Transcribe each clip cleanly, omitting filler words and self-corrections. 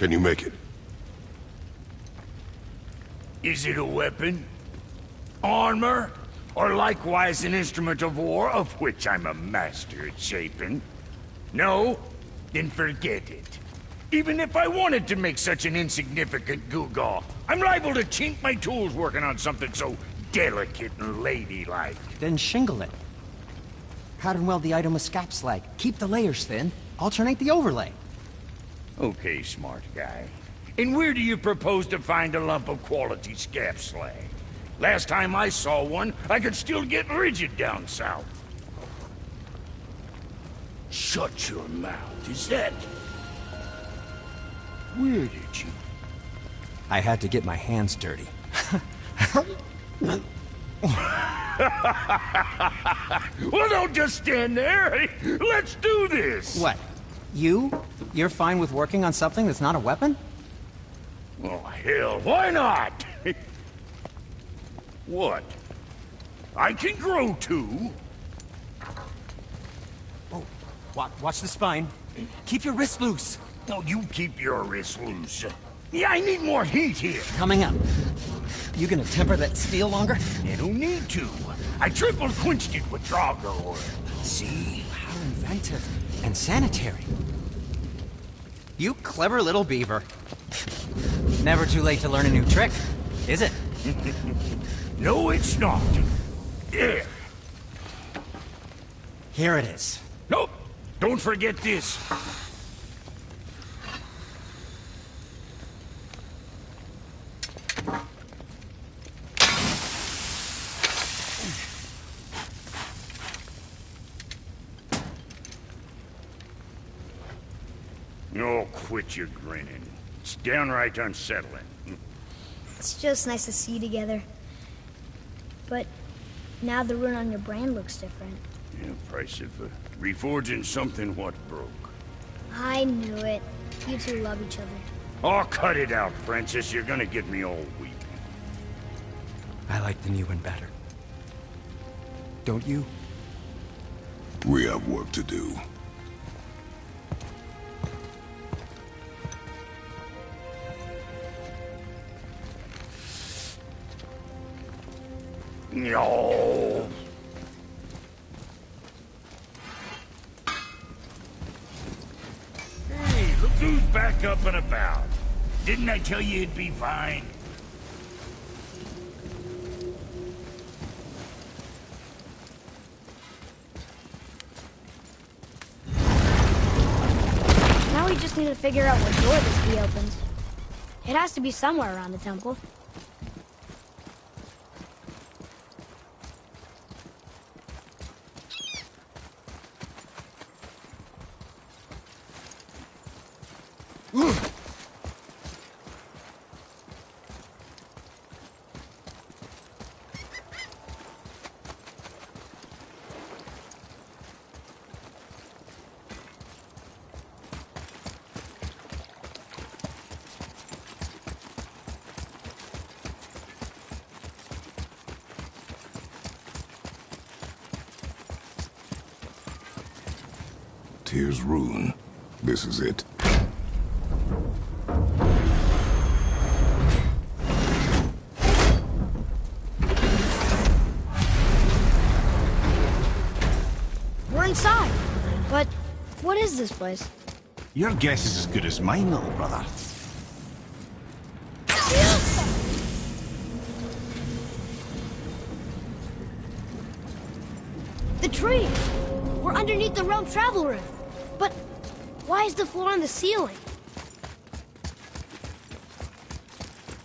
Can you make it? Is it a weapon? Armor? Or likewise an instrument of war, of which I'm a master at shaping? No? Then forget it. Even if I wanted to make such an insignificant gewgaw, I'm liable to chink my tools working on something so delicate and ladylike. Then shingle it. Pattern weld the item with scap slag. Keep the layers thin. Alternate the overlay. Okay, smart guy. And where do you propose to find a lump of quality scap slag? Last time I saw one, I could still get rigid down south. Shut your mouth, is that... Where did you... I had to get my hands dirty. Well, don't just stand there. Let's do this. What? You're fine with working on something that's not a weapon? Oh, hell, why not? What? I can grow too. Oh, watch the spine. Keep your wrist loose. No, you keep your wrist loose. Yeah, I need more heat here. Coming up. You gonna temper that steel longer? You don't need to. I triple quenched it with Drago oil. See? How inventive. And sanitary. You clever little beaver. Never too late to learn a new trick, is it? No, it's not. There. Here it is. Nope. Don't forget this. Oh, quit your grinning. It's downright unsettling. It's just nice to see you together. But now the rune on your brand looks different. Yeah, price of reforging something what broke. I knew it. You two love each other. Oh, cut it out, Francis. You're gonna get me all weepy. I like the new one better. Don't you? We have work to do. No. Hey, look who's back up and about. Didn't I tell you it'd be fine? Now we just need to figure out what door this key opens. It has to be somewhere around the temple. Here's rune. This is it. We're inside. But what is this place? Your guess is as good as mine, little brother. The tree! We're underneath the realm travel room. But why is the floor on the ceiling?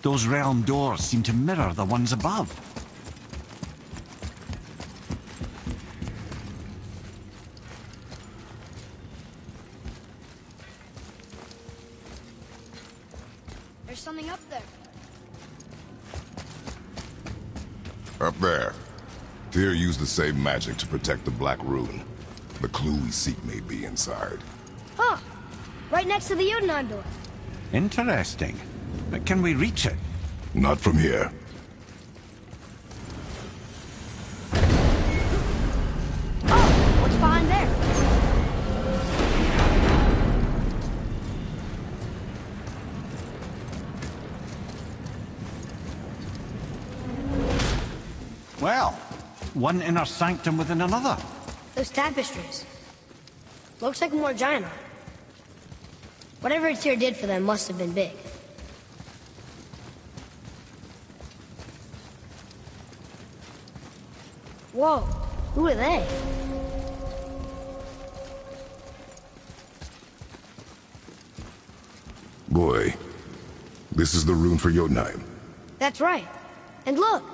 Those realm doors seem to mirror the ones above. There's something up there. Up there. Tyr used the same magic to protect the Black Rune. The clue we seek may be inside. Huh. Right next to the Yithian door. Interesting. But can we reach it? Not from here. Oh, what's behind there? one inner sanctum within another. Those tapestries. Looks like more giant art. Whatever Yithian did for them must have been big. Whoa, who are they? Boy, this is the rune for Jotunheim. That's right. And look,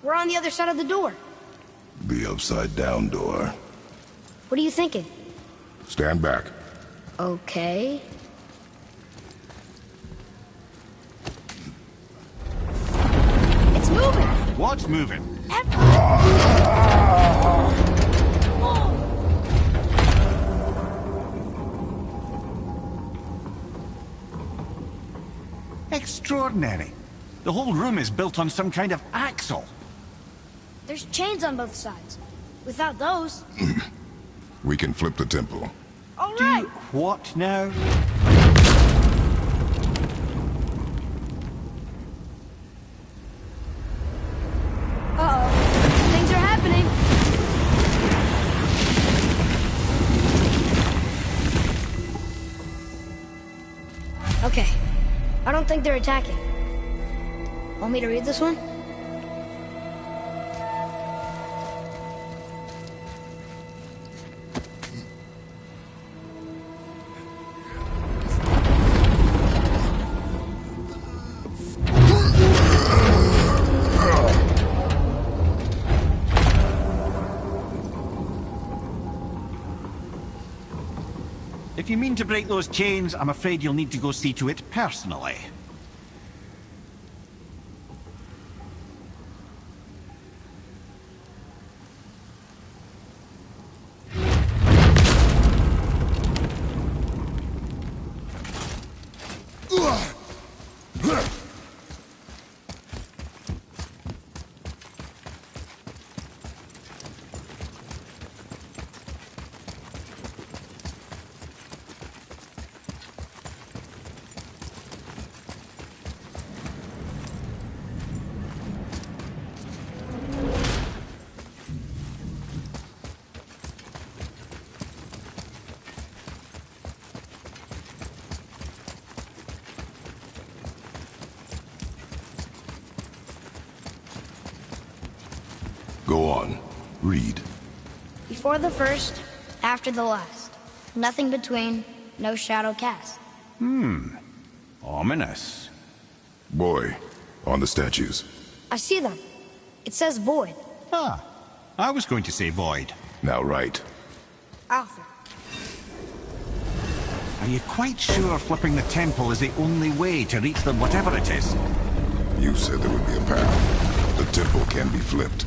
we're on the other side of the door. The upside-down door. What are you thinking? Stand back. Okay. It's moving! What's moving? Extraordinary. The whole room is built on some kind of axle. There's chains on both sides. Without those... We can flip the temple. All right! What now? Uh-oh. Things are happening. Okay. I don't think they're attacking. Want me to read this one? If you mean to break those chains, I'm afraid you'll need to go see to it personally. Go on. Read. Before the first, after the last. Nothing between, no shadow cast. Ominous. Boy, on the statues. I see them. It says void. Ah, I was going to say void. Now right. Arthur. Are you quite sure flipping the temple is the only way to reach them, whatever it is? You said there would be a path. The temple can be flipped.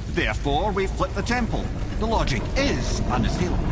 Therefore, we flip the temple. The logic is unassailable.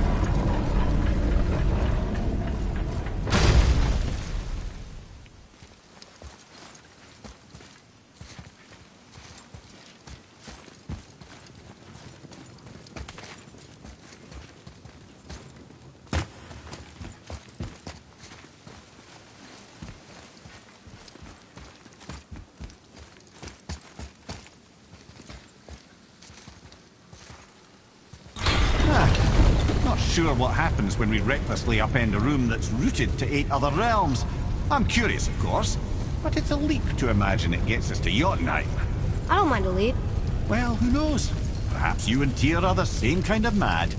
Not sure what happens when we recklessly upend a room that's rooted to 8 other realms. I'm curious, of course, but it's a leap to imagine it gets us to Jotunheim. I don't mind a leap. Well, who knows? Perhaps you and Tyr are the same kind of mad.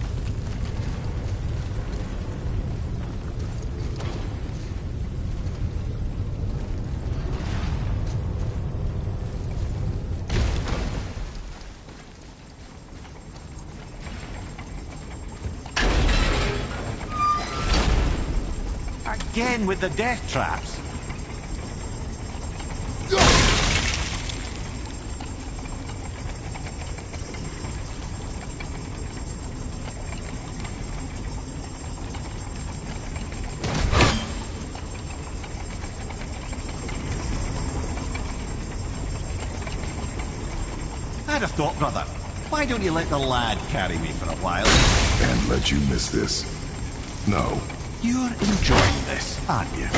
Again with the death traps. I'd have thought, brother. Why don't you let the lad carry me for a while? And let you miss this. No. You're enjoying this, aren't you?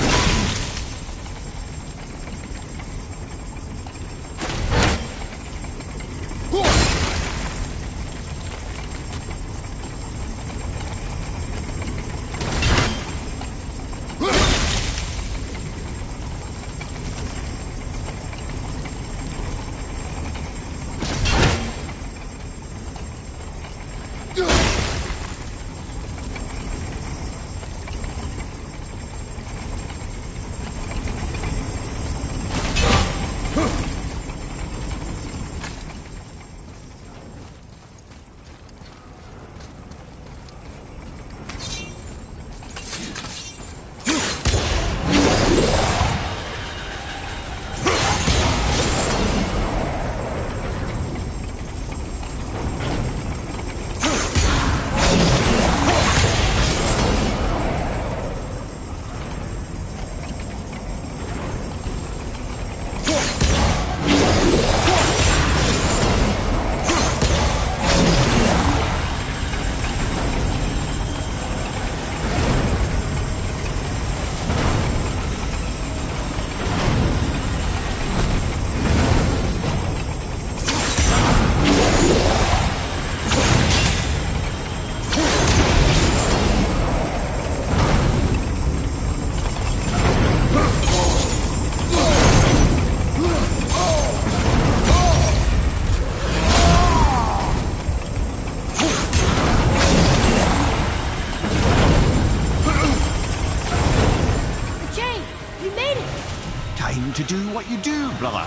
to do what you do, brother.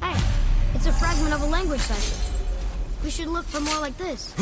Hey, it's a fragment of a language cipher. We should look for more like this.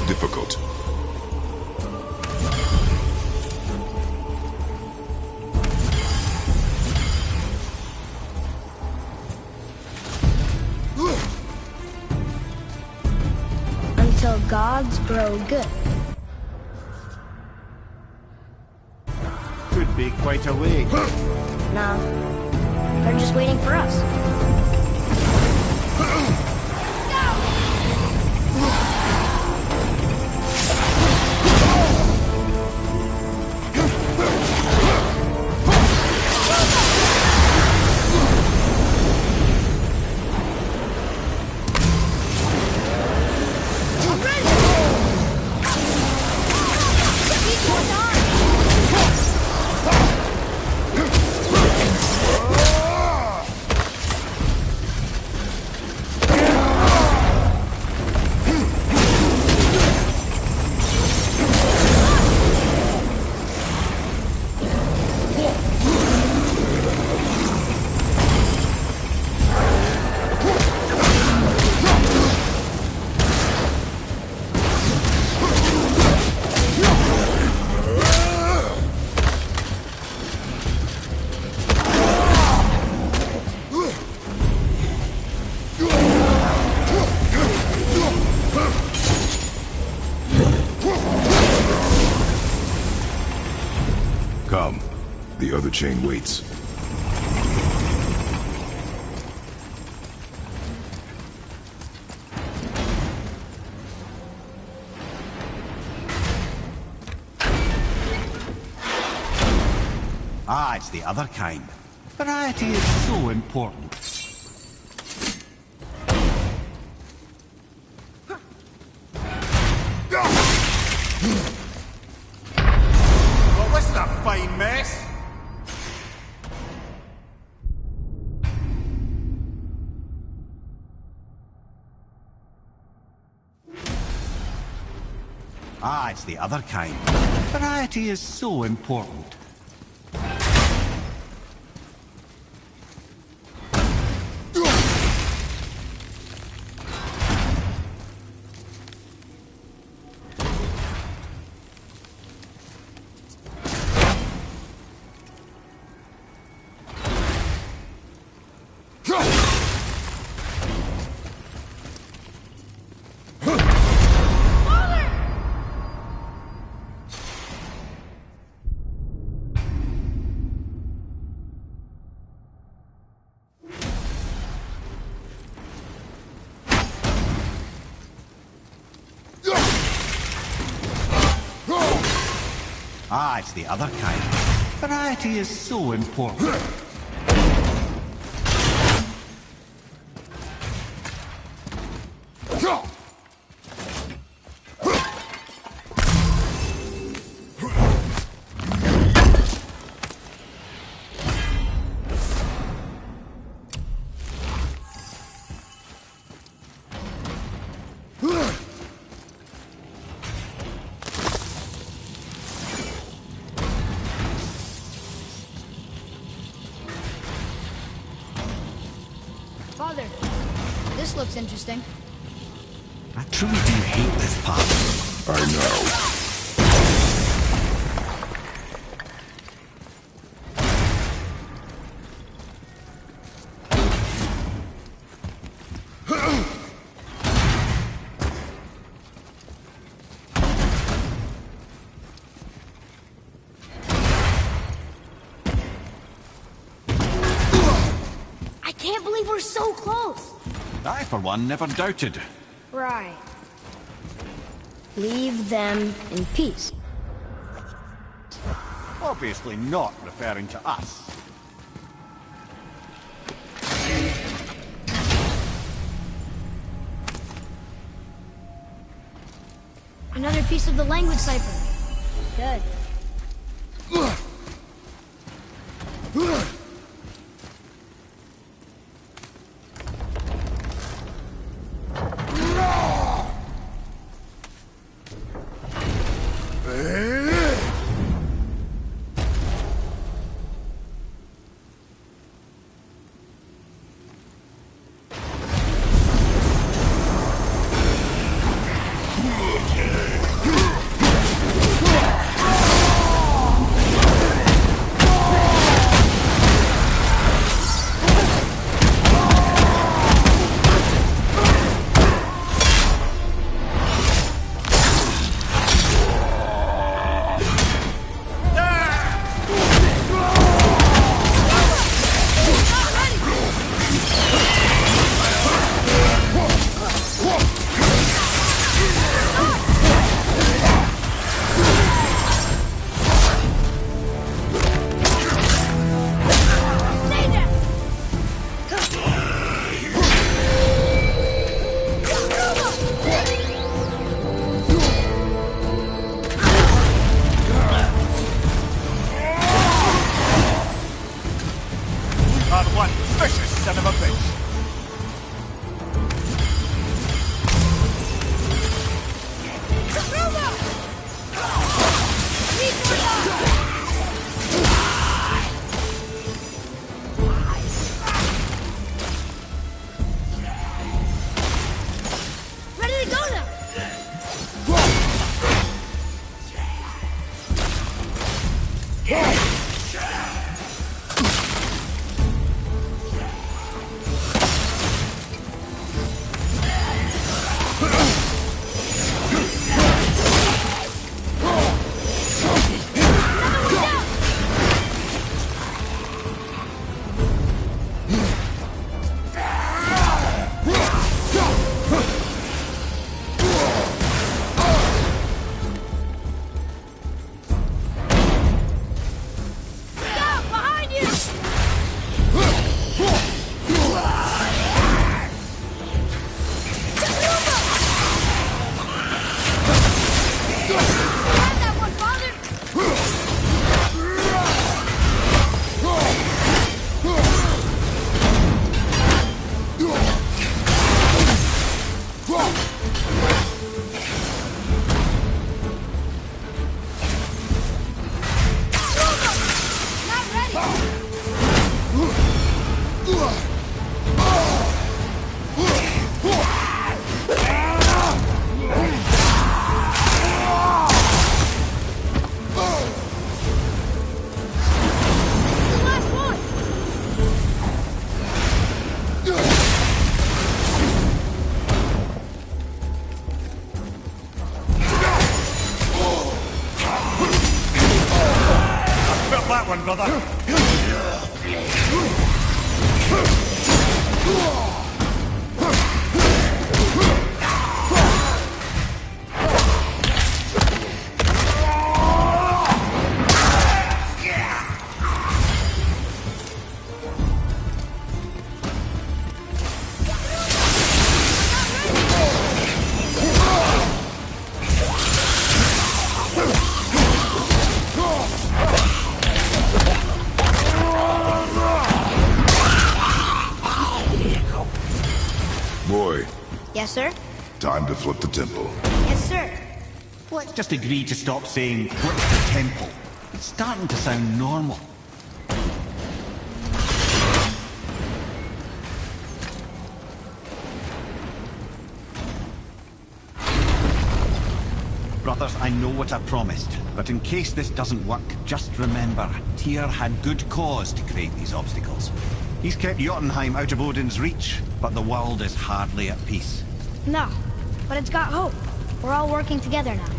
Difficult. Until gods grow good. Could be quite a way. No, they're just waiting for us. Come. The other chain waits. Ah, it's the other kind. Variety is so important. Well, wasn't that a fine mess? Ah, it's the other kind. Variety is so important. Ah, it's the other kind. Variety is so important. Father, this looks interesting. I truly do hate this part. I know. I can't believe we're so close. I, for one, never doubted. Right. Leave them in peace. Obviously not referring to us. Another piece of the language cipher. Good. One vicious son of a bitch. Ready to go now. That one, brother. Boy, Yes, sir? time to flip the temple. Yes, sir. Let's just agree to stop saying, flip the temple. It's starting to sound normal. Brothers, I know what I promised, but in case this doesn't work, just remember, Tyr had good cause to create these obstacles. He's kept Jotunheim out of Odin's reach, but the world is hardly at peace. No, but it's got hope. We're all working together now.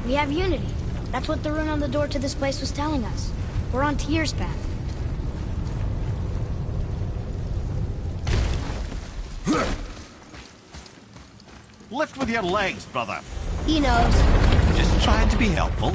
We have unity. That's what the rune on the door to this place was telling us. We're on Tyr's path. Lift with your legs, brother. He knows. Just trying to be helpful.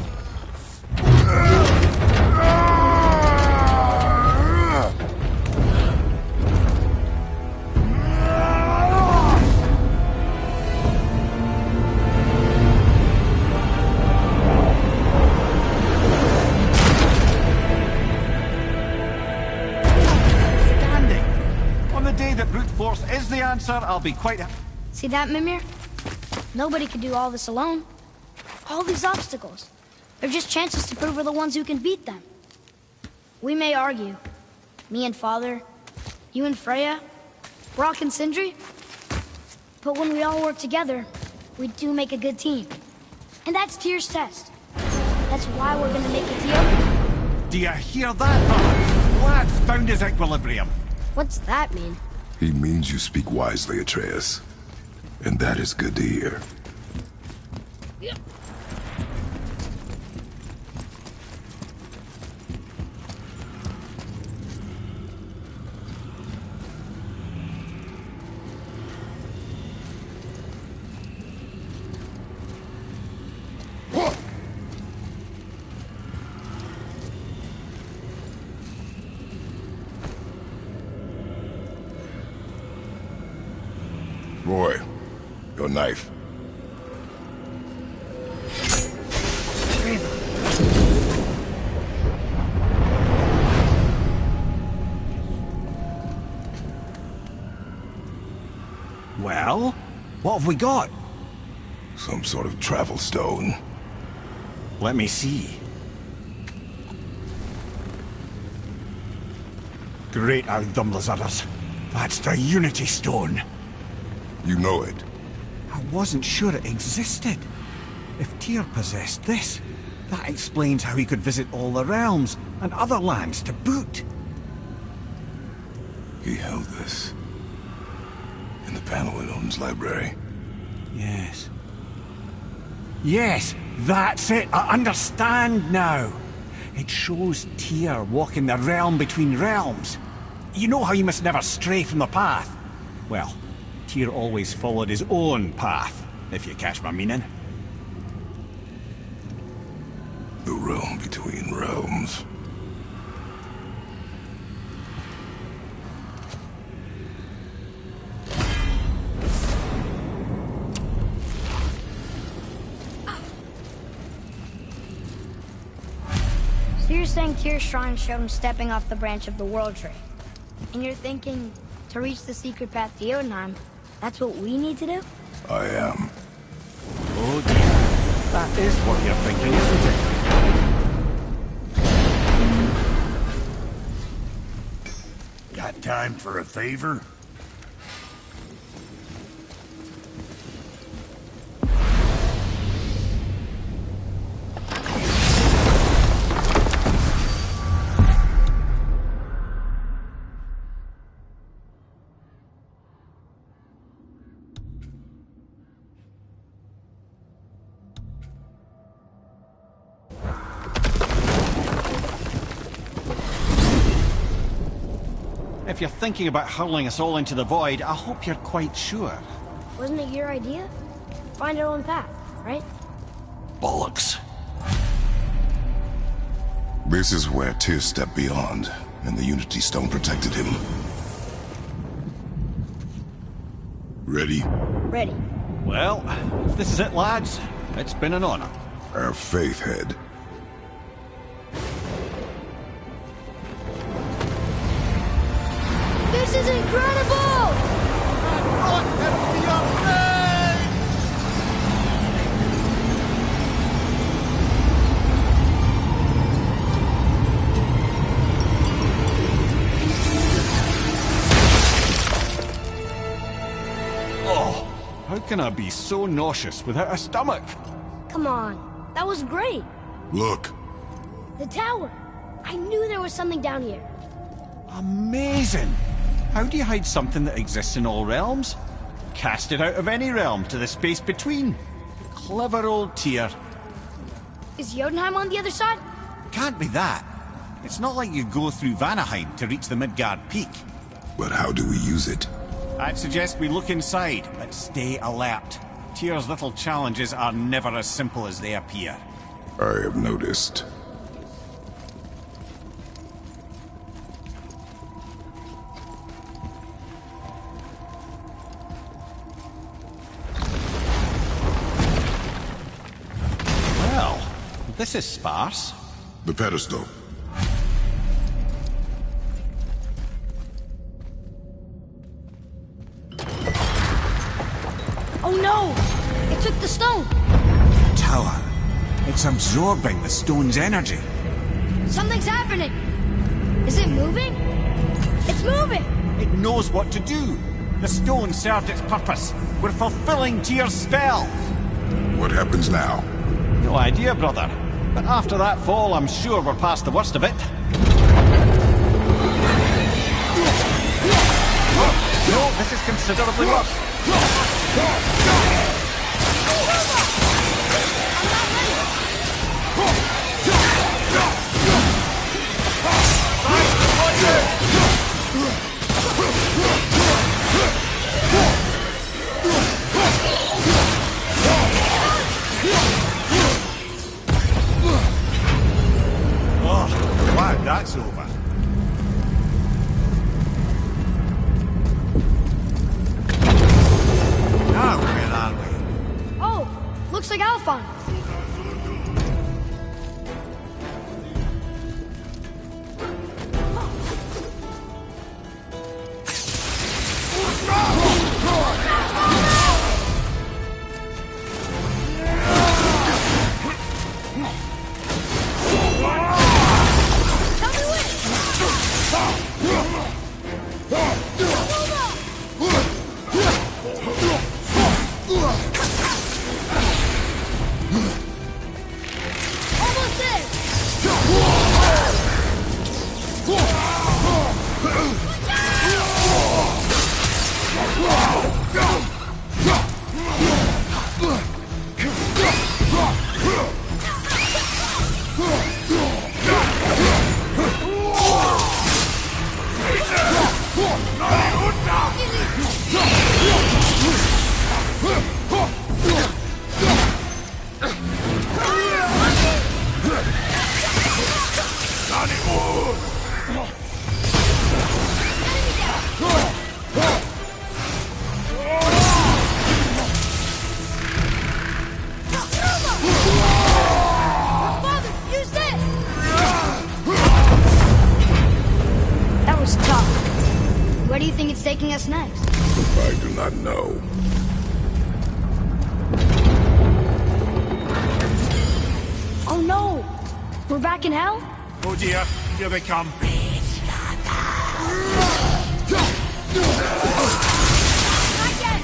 Standing. On the day that brute force is the answer, I'll be quite... See that, Mimir? Nobody could do all this alone. All these obstacles. They're just chances to prove we're the ones who can beat them. We may argue. Me and Father, you and Freya, Brock and Sindri. But when we all work together, we do make a good team. And that's Tyr's test. That's why we're gonna make it to you. Do you hear that, brother? Lad's found his equilibrium. What's that mean? He means you speak wisely, Atreus. And that is good to hear. Roy, your knife. Well, what have we got? Some sort of travel stone. Let me see. Great Outdumblers. That's the Unity Stone. You know it. I wasn't sure it existed. If Tyr possessed this, that explains how he could visit all the realms and other lands to boot. He held this in the panel in Odin's library. Yes. Yes, that's it. I understand now. It shows Tyr walking the realm between realms. You know how you must never stray from the path? Well, Tyr always followed his own path, if you catch my meaning. The realm between realms. So you're saying Tyr's shrine showed him stepping off the branch of the World Tree. And you're thinking, to reach the secret path to Jotunheim, that's what we need to do? I am. Oh dear. That is what you're thinking, isn't it? Got time for a favor? If you're thinking about hurling us all into the void, I hope you're quite sure. Wasn't it your idea? Find our own path, right? Bollocks. This is where Tyr stepped beyond, and the Unity Stone protected him. Ready? Ready. Well, if this is it, lads, it's been an honor. Our faith head. This is incredible! How can I be so nauseous without a stomach? Come on, that was great. Look, The tower. I knew there was something down here. Amazing! How do you hide something that exists in all realms? Cast it out of any realm to the space between. Clever old Tyr. Is Jotunheim on the other side? Can't be that. It's not like you go through Vanaheim to reach the Midgard Peak. but how do we use it? I'd suggest we look inside, but stay alert. Tyr's little challenges are never as simple as they appear. I have noticed. Well, this is sparse. The pedestal. Oh no! It took the stone! Tower. It's absorbing the stone's energy. Something's happening! Is it moving? It's moving! It knows what to do. The stone served its purpose. We're fulfilling Tyr's spell. What happens now? No idea, brother. But after that fall, I'm sure we're past the worst of it. No, this is considerably worse. Oh, glad that's over. Now, where are we? Oh, looks like Alphon. Tell me almost there! Father, use this! That was tough. Where do you think it's taking us next? I do not know. Oh no! We're back in hell? Oh dear, here they come. Not yet!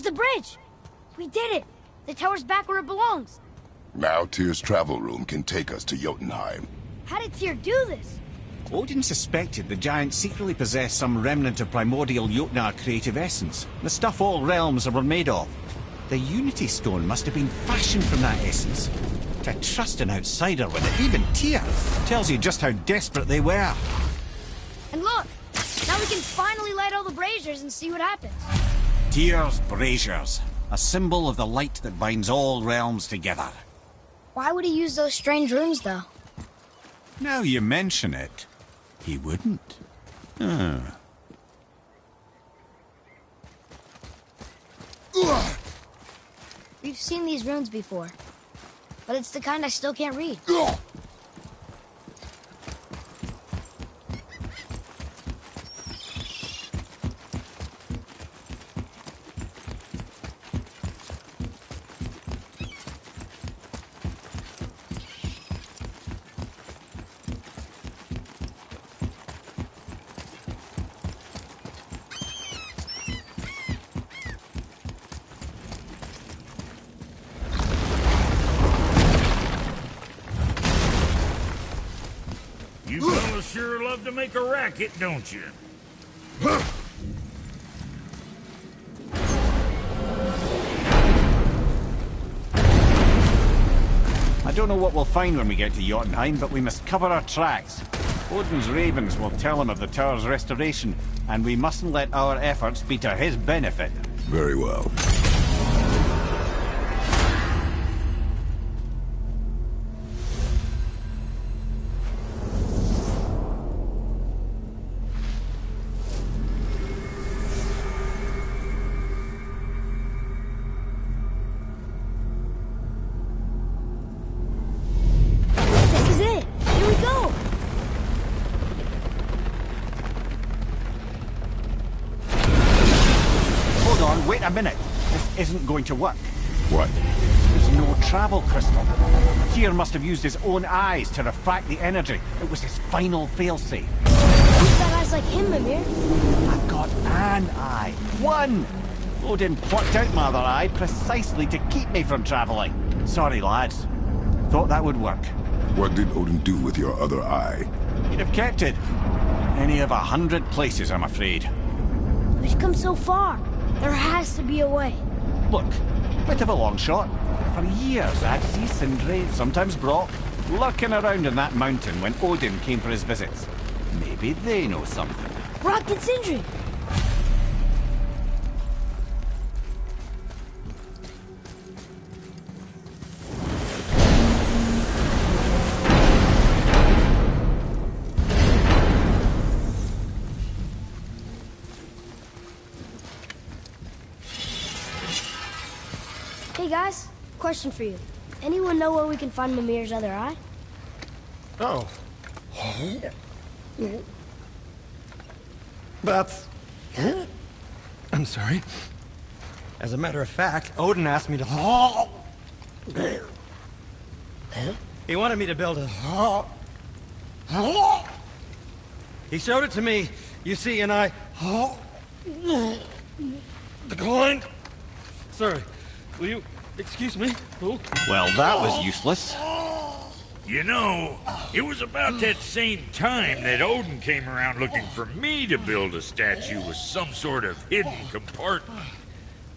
a bridge! We did it! The tower's back where it belongs! Now Tyr's travel room can take us to Jotunheim. How did Tyr do this? Odin suspected the giant secretly possessed some remnant of primordial Jotnar creative essence, the stuff all realms were made of. The Unity Stone must have been fashioned from that essence. To trust an outsider with it, even Tyr, tells you just how desperate they were. And look! Now we can finally light all the braziers and see what happens. Tyr's braziers, a symbol of the light that binds all realms together. Why would he use those strange runes, though? Now you mention it, he wouldn't. We've seen these runes before, but it's the kind I still can't read. You fellas sure love to make a racket, don't you? I don't know what we'll find when we get to Jotunheim, but we must cover our tracks. Odin's ravens will tell him of the tower's restoration, and we mustn't let our efforts be to his benefit. Very well. This is it! Here we go! Hold on, wait a minute. This isn't going to work. What? There's no travel crystal. Tyr must have used his own eyes to refract the energy. It was his final failsafe. Who's got eyes like him, Mimir? I've got an eye. One! Odin plucked out my other eye precisely to keep me from traveling. Sorry, lads. Thought that would work. What did Odin do with your other eye? He'd have kept it. Any of 100 places, I'm afraid. We've come so far. There has to be a way. Look, bit of a long shot. For years, I'd see Sindri, sometimes Brock, lurking around in that mountain when Odin came for his visits. Maybe they know something. Brock and Sindri! Hey guys, question for you. Anyone know where we can find Mimir's other eye? Oh. That's... I'm sorry. As a matter of fact, Odin asked me to... He wanted me to build a... He showed it to me, you see, and I... declined. Sorry. Will you excuse me? Oh. Well, that was useless. You know, it was about that same time that Odin came around looking for me to build a statue with some sort of hidden compartment.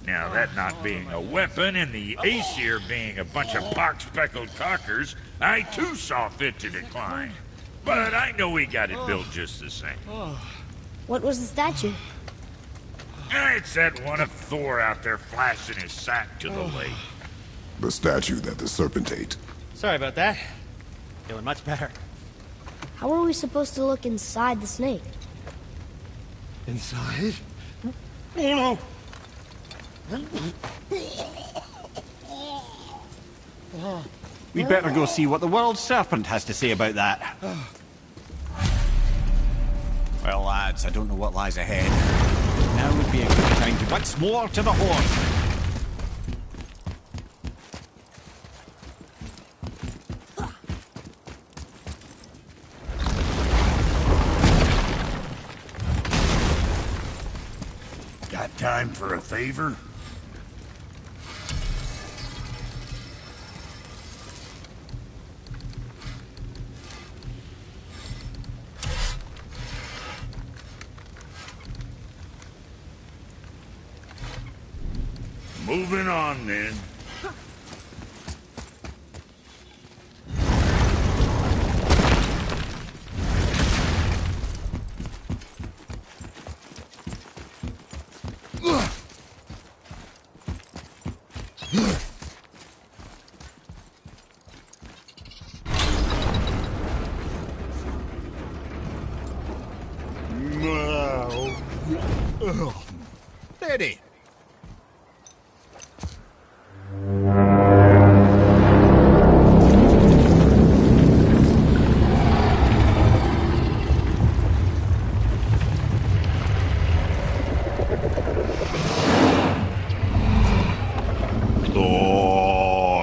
Now, that not being a weapon and the Aesir being a bunch of pock-speckled cockers, I too saw fit to decline. But I know we got it built just the same. What was the statue? It's that one of Thor out there flashing his sack to the lake. The statue that the serpent ate. Sorry about that. Feeling much better. How are we supposed to look inside the snake? Inside? Oh no! We'd better go see what the world serpent has to say about that. Well, lads, I don't know what lies ahead. Now would be a good time to once more to the horse. Got time for a favor? moving on then. Ready.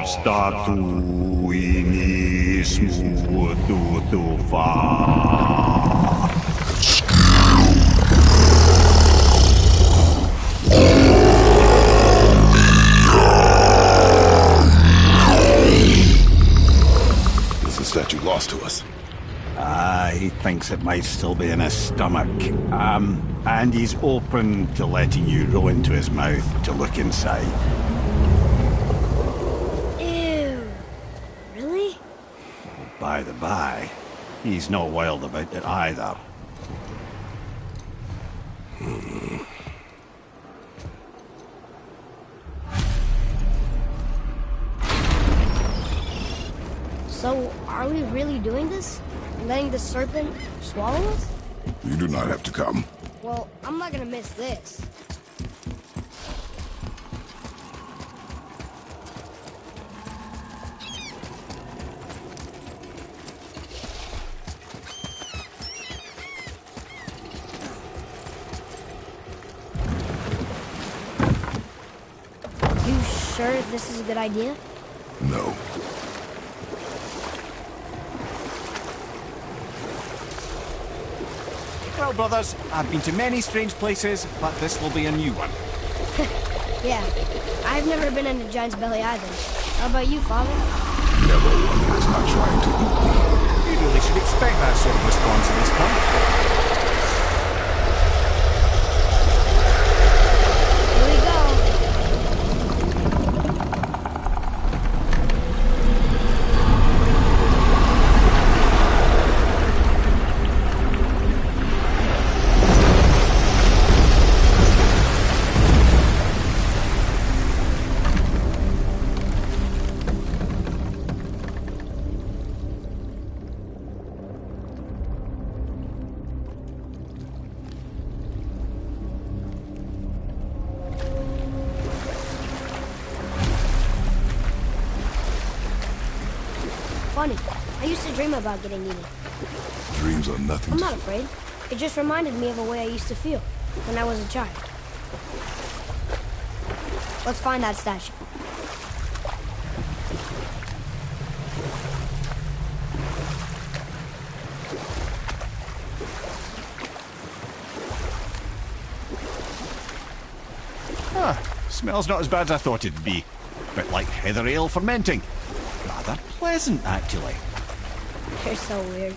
Statu inismu tutufa. Is the statue lost to us? He thinks it might still be in his stomach. And he's open to letting you roll into his mouth to look inside. Ew. Really? By the by, he's not wild about it either. So, are we really doing this? Letting the serpent swallow us? You do not have to come. Well, I'm not gonna miss this. You sure this is a good idea? No. Well, brothers, I've been to many strange places, but this will be a new one. Yeah. I've never been in a giant's belly either. How about you, Father? Never one that is not trying to eat me. You really should expect that sort of response at this point. Here we go. Funny. I used to dream about getting eaten. Dreams are nothing I'm to... not afraid. It just reminded me of a way I used to feel when I was a child. Let's find that statue. Smells not as bad as I thought it'd be. Bit like heather ale fermenting. Rather pleasant, actually. You're so weird.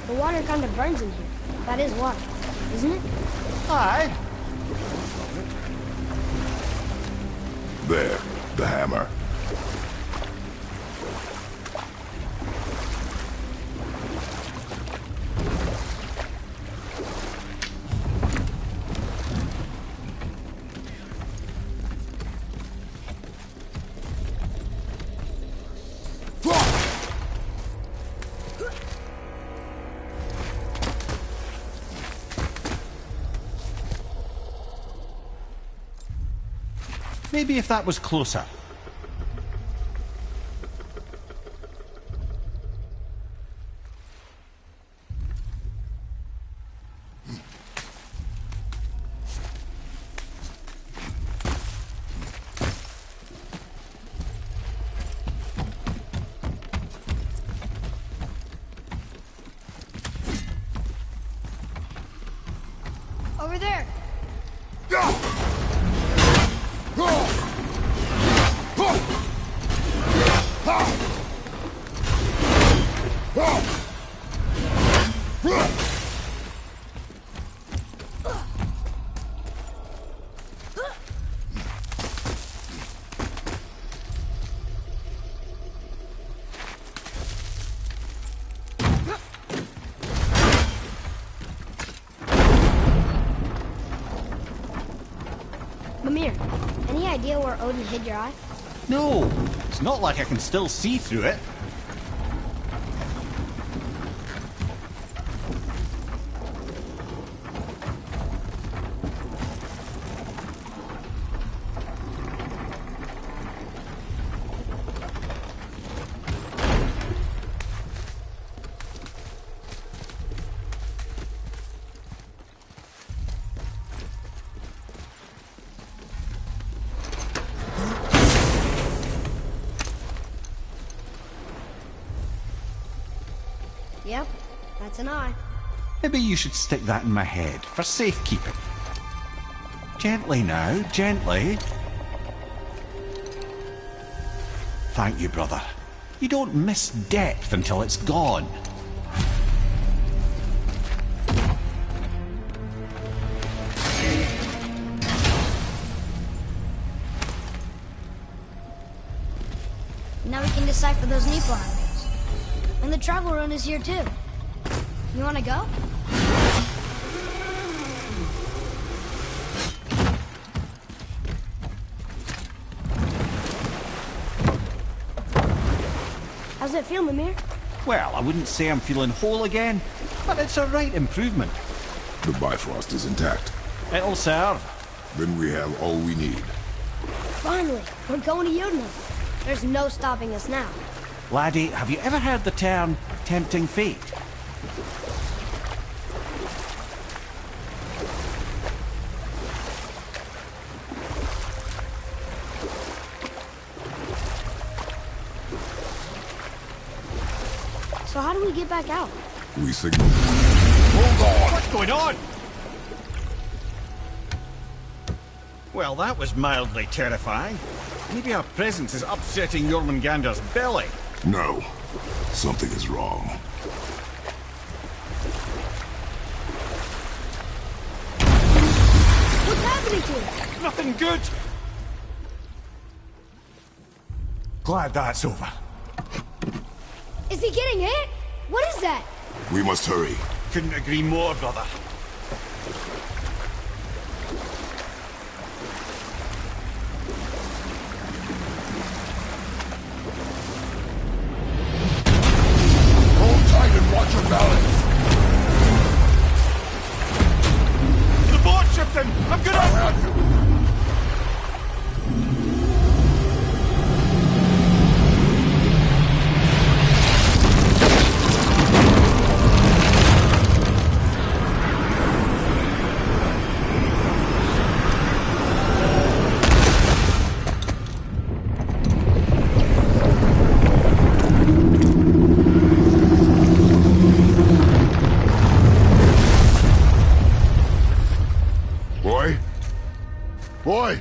The water kind of burns in here. That is water, isn't it? Aye. There, the hammer. Maybe if that was closer. Over there. idea where Odin hid your eye? No, it's not like I can still see through it. Yep, that's an eye. Maybe you should stick that in my head for safekeeping. Gently now, gently. Thank you, brother. You don't miss depth until it's gone. Now we can decipher those Nipah items. And the travel rune is here too. You wanna go? How's it feel, Mimir? Well, I wouldn't say I'm feeling whole again, but it's a right improvement. The Bifrost is intact. It'll serve. Then we have all we need. Finally, we're going to Yithian. There's no stopping us now. Laddie, have you ever heard the term tempting fate? So how do we get back out? We signal. Hold on! What's going on? Well, that was mildly terrifying. Maybe our presence is upsetting Jormungandr's belly. No. Something is wrong. What's happening to it? Nothing good. Glad that's over. Is he getting hit? What is that? We must hurry. Couldn't agree more, brother. Hold tight and watch your balance. The board shifting! I'm gonna... I'll have you. Boy!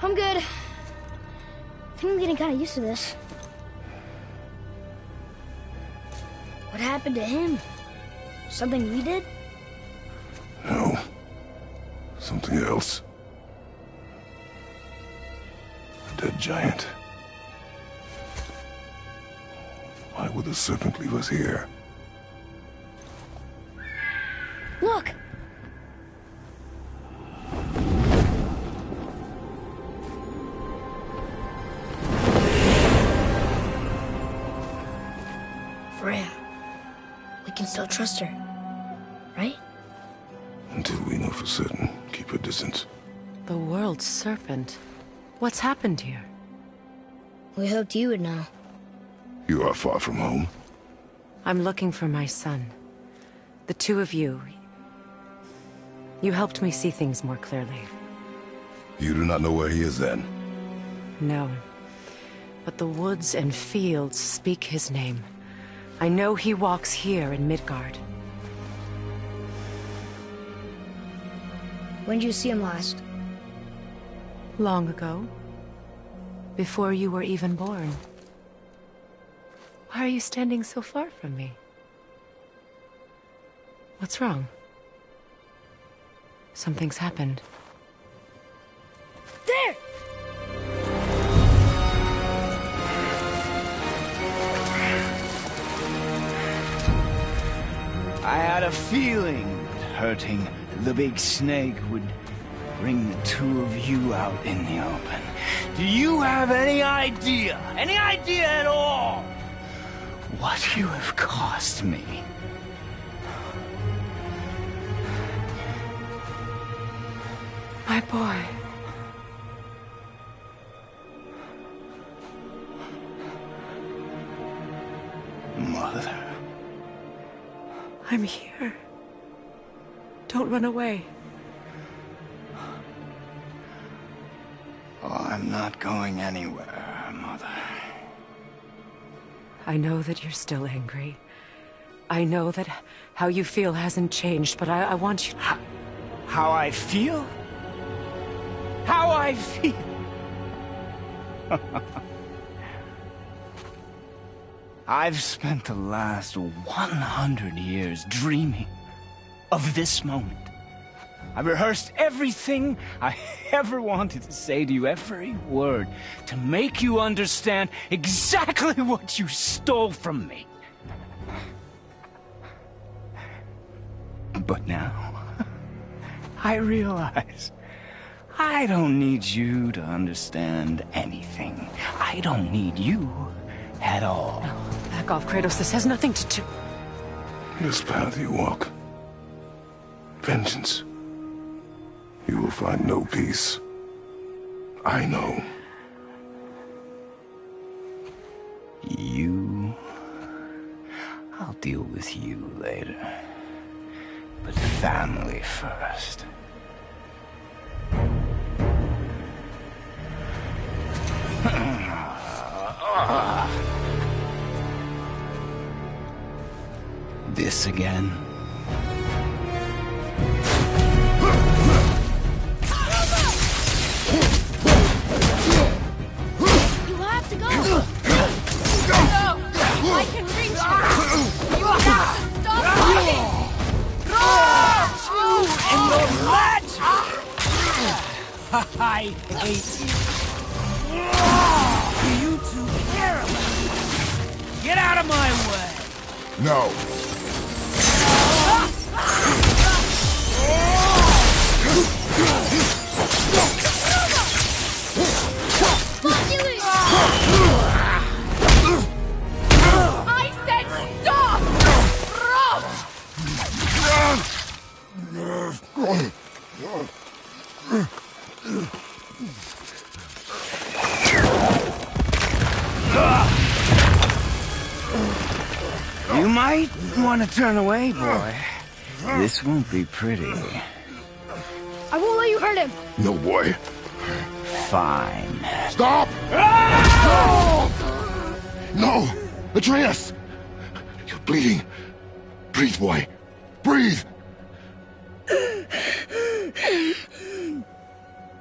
I'm good. I think I'm getting kind of used to this. What happened to him? Something we did? No. Something else. A dead giant. Why would the serpent leave us here? Look! Freya. We can still trust her, right? Until we know for certain, keep her distance. The world's serpent. What's happened here? We hoped you would know. You are far from home. I'm looking for my son. The two of you. You helped me see things more clearly. You do not know where he is then? No. But the woods and fields speak his name. I know he walks here in Midgard. When did you see him last? Long ago. Before you were even born. Why are you standing so far from me? What's wrong? Something's happened. There! I had a feeling that hurting the big snake would bring the two of you out in the open. Do you have any idea at all, what you have cost me? My boy. Mother. I'm here. Don't run away. Oh, I'm not going anywhere, Mother. I know that you're still angry. I know that how you feel hasn't changed, but I want you... How I feel? How I feel? I've spent the last 100 years dreaming of this moment. I rehearsed everything I ever wanted to say to you, every word, to make you understand exactly what you stole from me. But now, I realize I don't need you to understand anything. I don't need you at all. No, back off, Kratos. This has nothing to do... This path you walk, vengeance, you will find no peace. I know. You... I'll deal with you later. But family first. This again? You have to go! No! I can reach you! You have to stop fighting! In the magic! I hate you. You two careless. Get out of my way! No. I said stop! You might want to turn away, boy. This won't be pretty. I won't let you hurt him! No, boy. Fine. Stop! No! Atreus! You're bleeding. Breathe, boy. Breathe!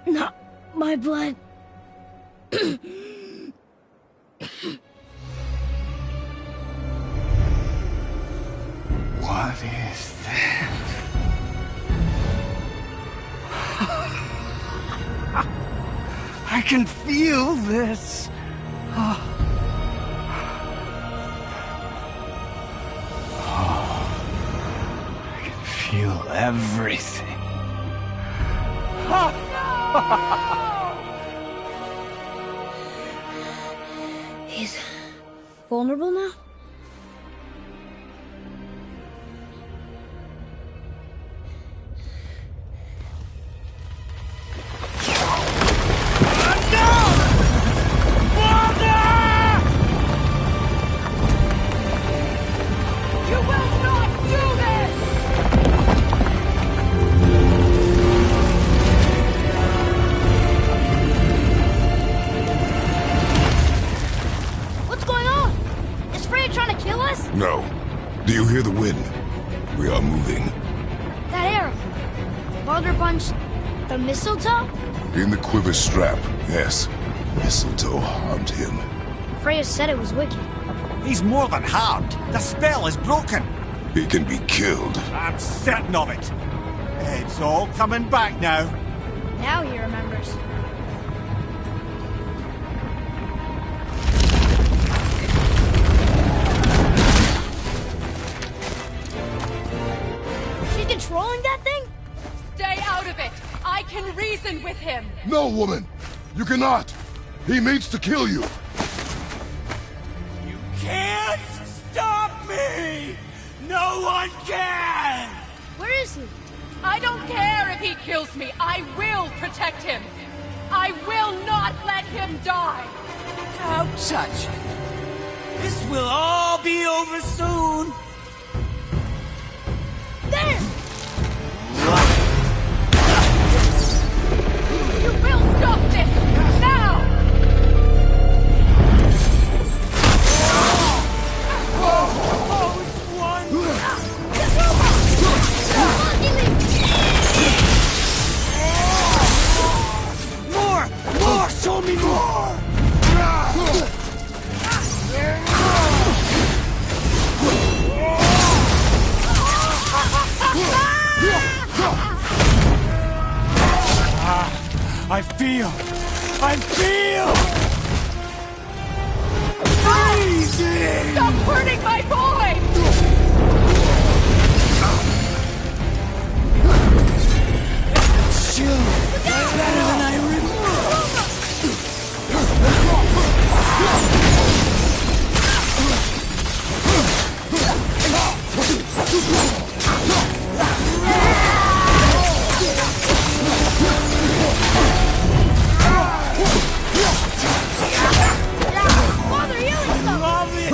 Not my blood. What is that? I can feel this. I can feel everything. He's vulnerable now? No. Do you hear the wind? We are moving. That arrow. Baldur punched the mistletoe? In the quiver strap, yes. Mistletoe harmed him. Freya said it was wicked. He's more than harmed. The spell is broken. He can be killed. I'm certain of it. It's all coming back now. Now he remembers. She's controlling that thing? Stay out of it! I can read No, woman! You cannot! He means to kill you! You can't stop me! No one can! Where is he? I don't care if he kills me. I will protect him. I will not let him die. How touching. This will all be over soon. There! You will stop this! Now! More! Show me more! I feel! Freezing! Stop hurting my boy! Chill! Better than I remember! Father, healing them! Love it!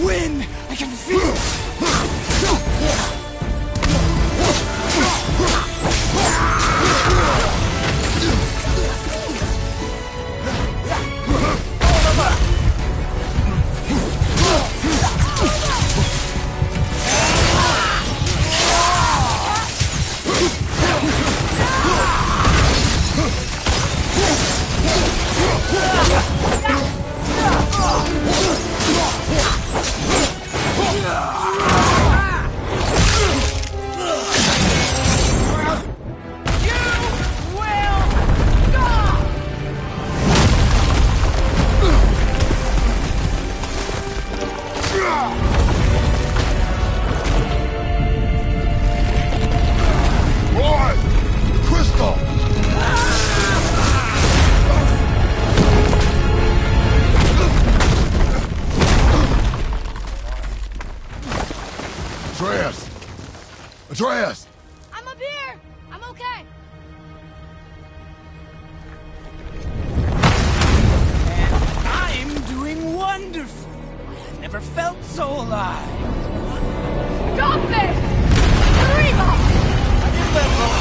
Wind! I can feel it! Boy! Crystal! Atreus! Atreus! I'm up here! I'm okay! I'm doing wonderful! I've never felt so alive! Stop this! Reba! Reba!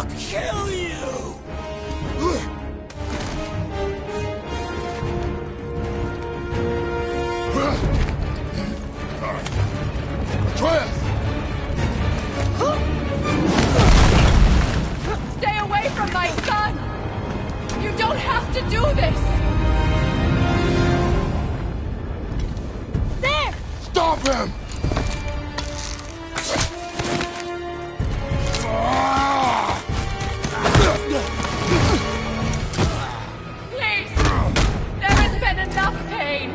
I'll kill you! Stay away from my son! You don't have to do this! There! Stop him! Please! There has been enough pain!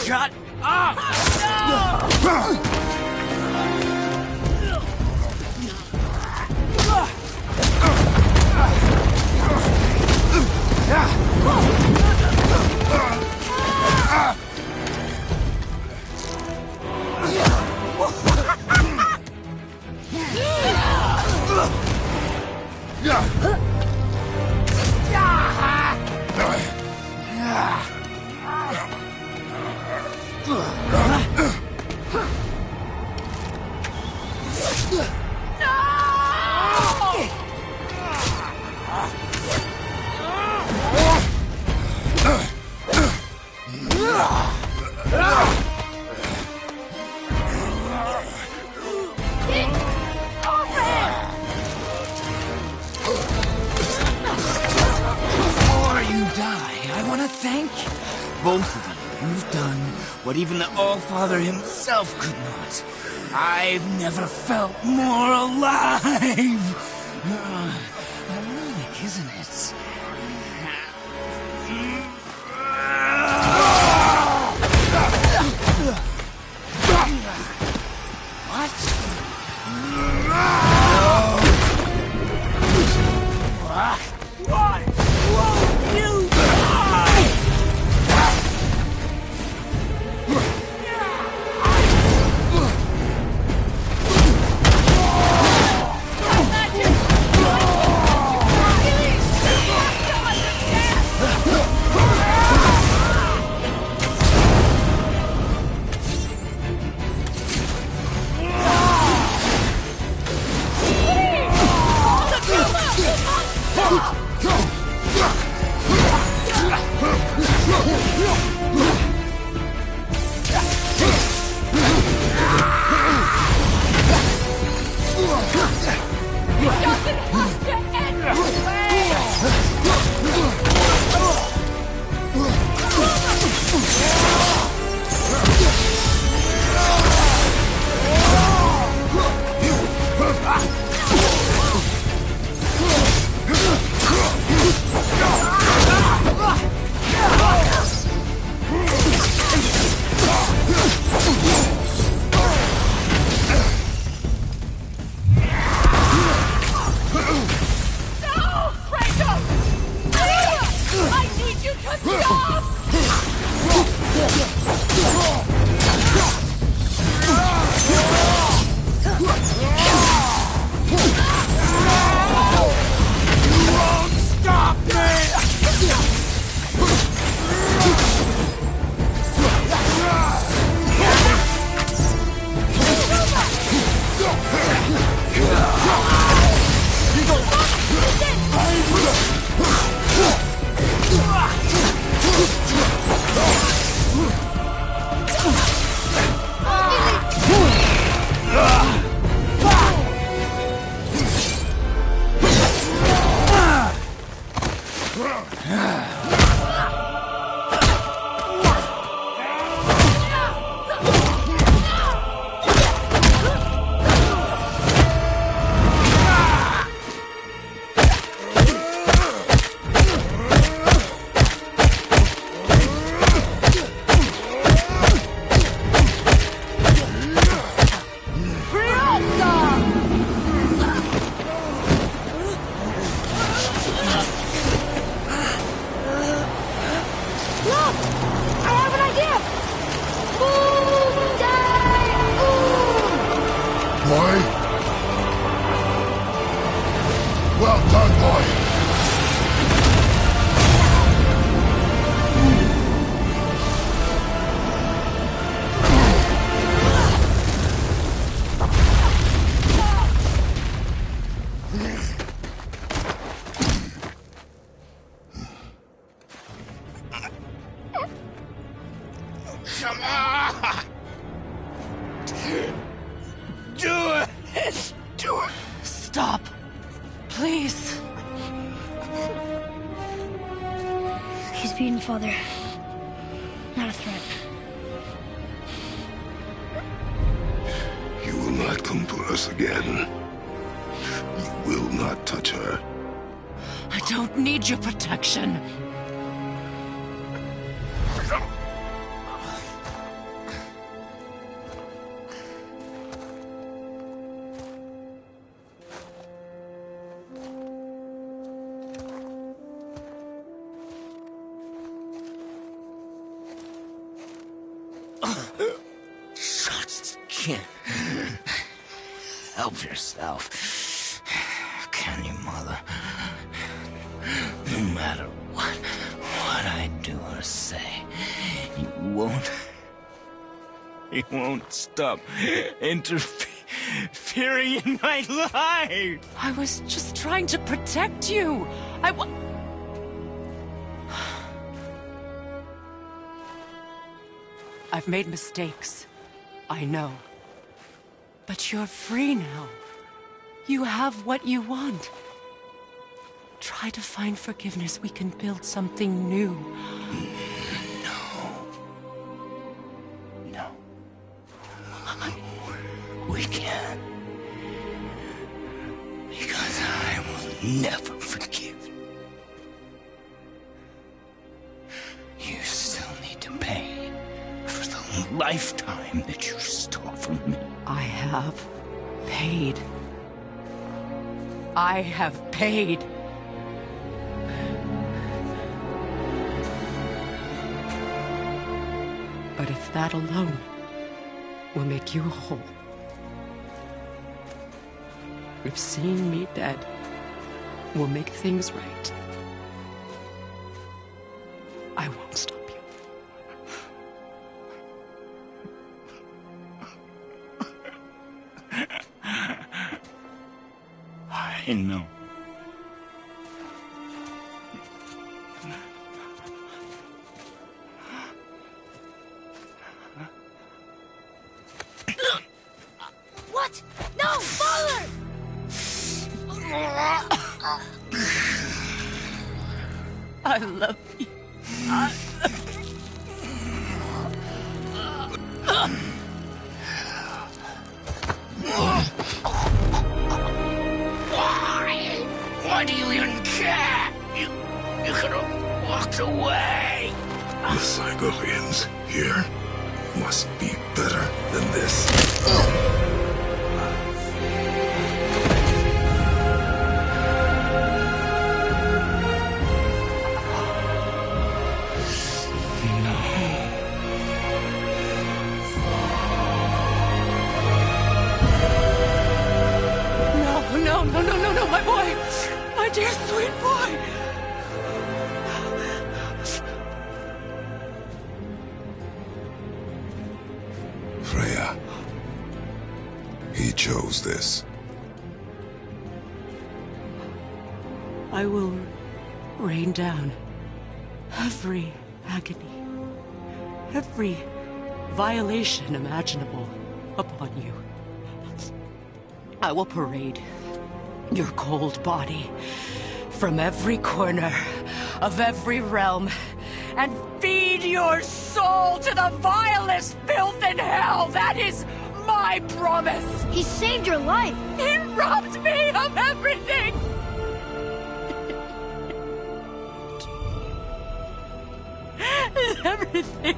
Shut up! Before you die, I want to thank you. Both of you. You've done what even the All-Father himself could not. I've never felt more alive. Ironic, isn't it? What? Won't you die? Well done, boy. Do it! Do it! Stop. Please. He's beaten, Father. Not a threat. You will not come for us again. You will not touch her. I don't need your protection. Help yourself. Can you, Mother? No matter what I do or say, you won't stop interfering in my life. I was just trying to protect you. I've made mistakes. I know. But you're free now. You have what you want. Try to find forgiveness. We can build something new. No. We can't. Because I will never forgive you. You still need to pay for the lifetime that you stole from me. I have paid. I have paid. But if that alone will make you whole, if seeing me dead will make things right, I won't stop you. I know. What? No, Father! I love you. Why do you even care? You could have walked away. The Cygolians here must be better than this. No, my boy! My dear sweet boy! Freya. He chose this. I will rain down every agony, every violation imaginable upon you. I will parade your cold body from every corner of every realm and feed your soul to the vilest filth in hell. That is my promise. He saved your life. He robbed me of everything. Everything.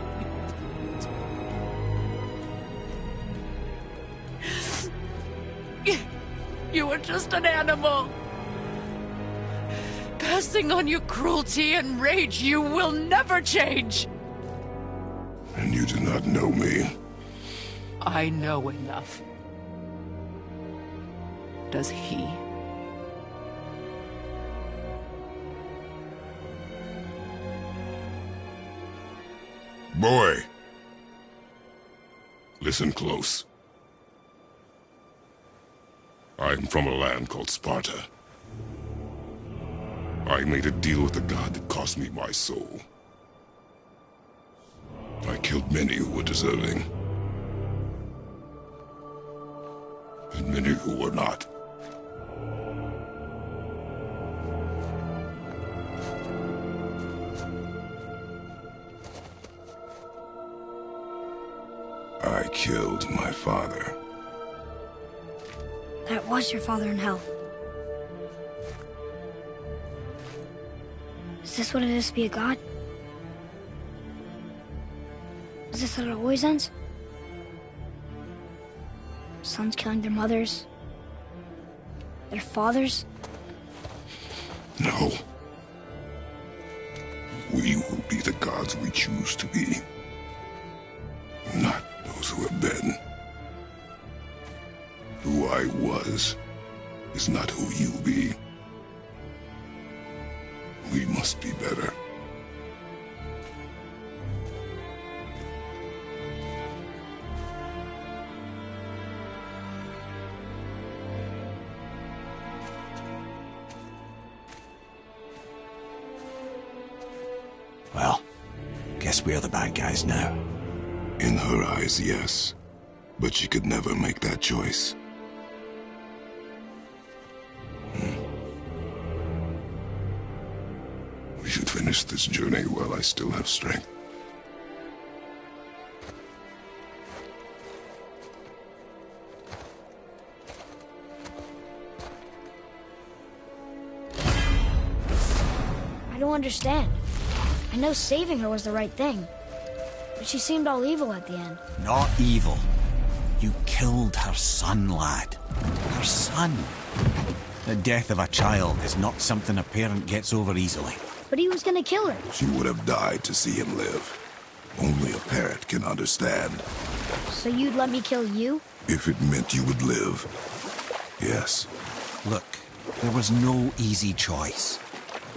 You were just an animal. Passing on your cruelty and rage, you will never change. And you do not know me. I know enough. Does he? Boy. Listen close. I'm from a land called Sparta. I made a deal with the god that cost me my soul. I killed many who were deserving. and many who were not. I killed my father. That was your father in hell. Is this what it is to be a god? Is this how it always ends? Sons killing their mothers? Their fathers? No. We will be the gods we choose to be. Not those who have been. Who I was is not who you be. We must be better. Well, guess we're the bad guys now. In her eyes, yes. But she could never make that choice. We should finish this journey while I still have strength. I don't understand. I know saving her was the right thing, but she seemed all evil at the end. Not evil. You killed her son, lad. Her son. The death of a child is not something a parent gets over easily. But he was gonna kill her. She would have died to see him live. Only a parent can understand. So you'd let me kill you? If it meant you would live. Yes. Look, there was no easy choice.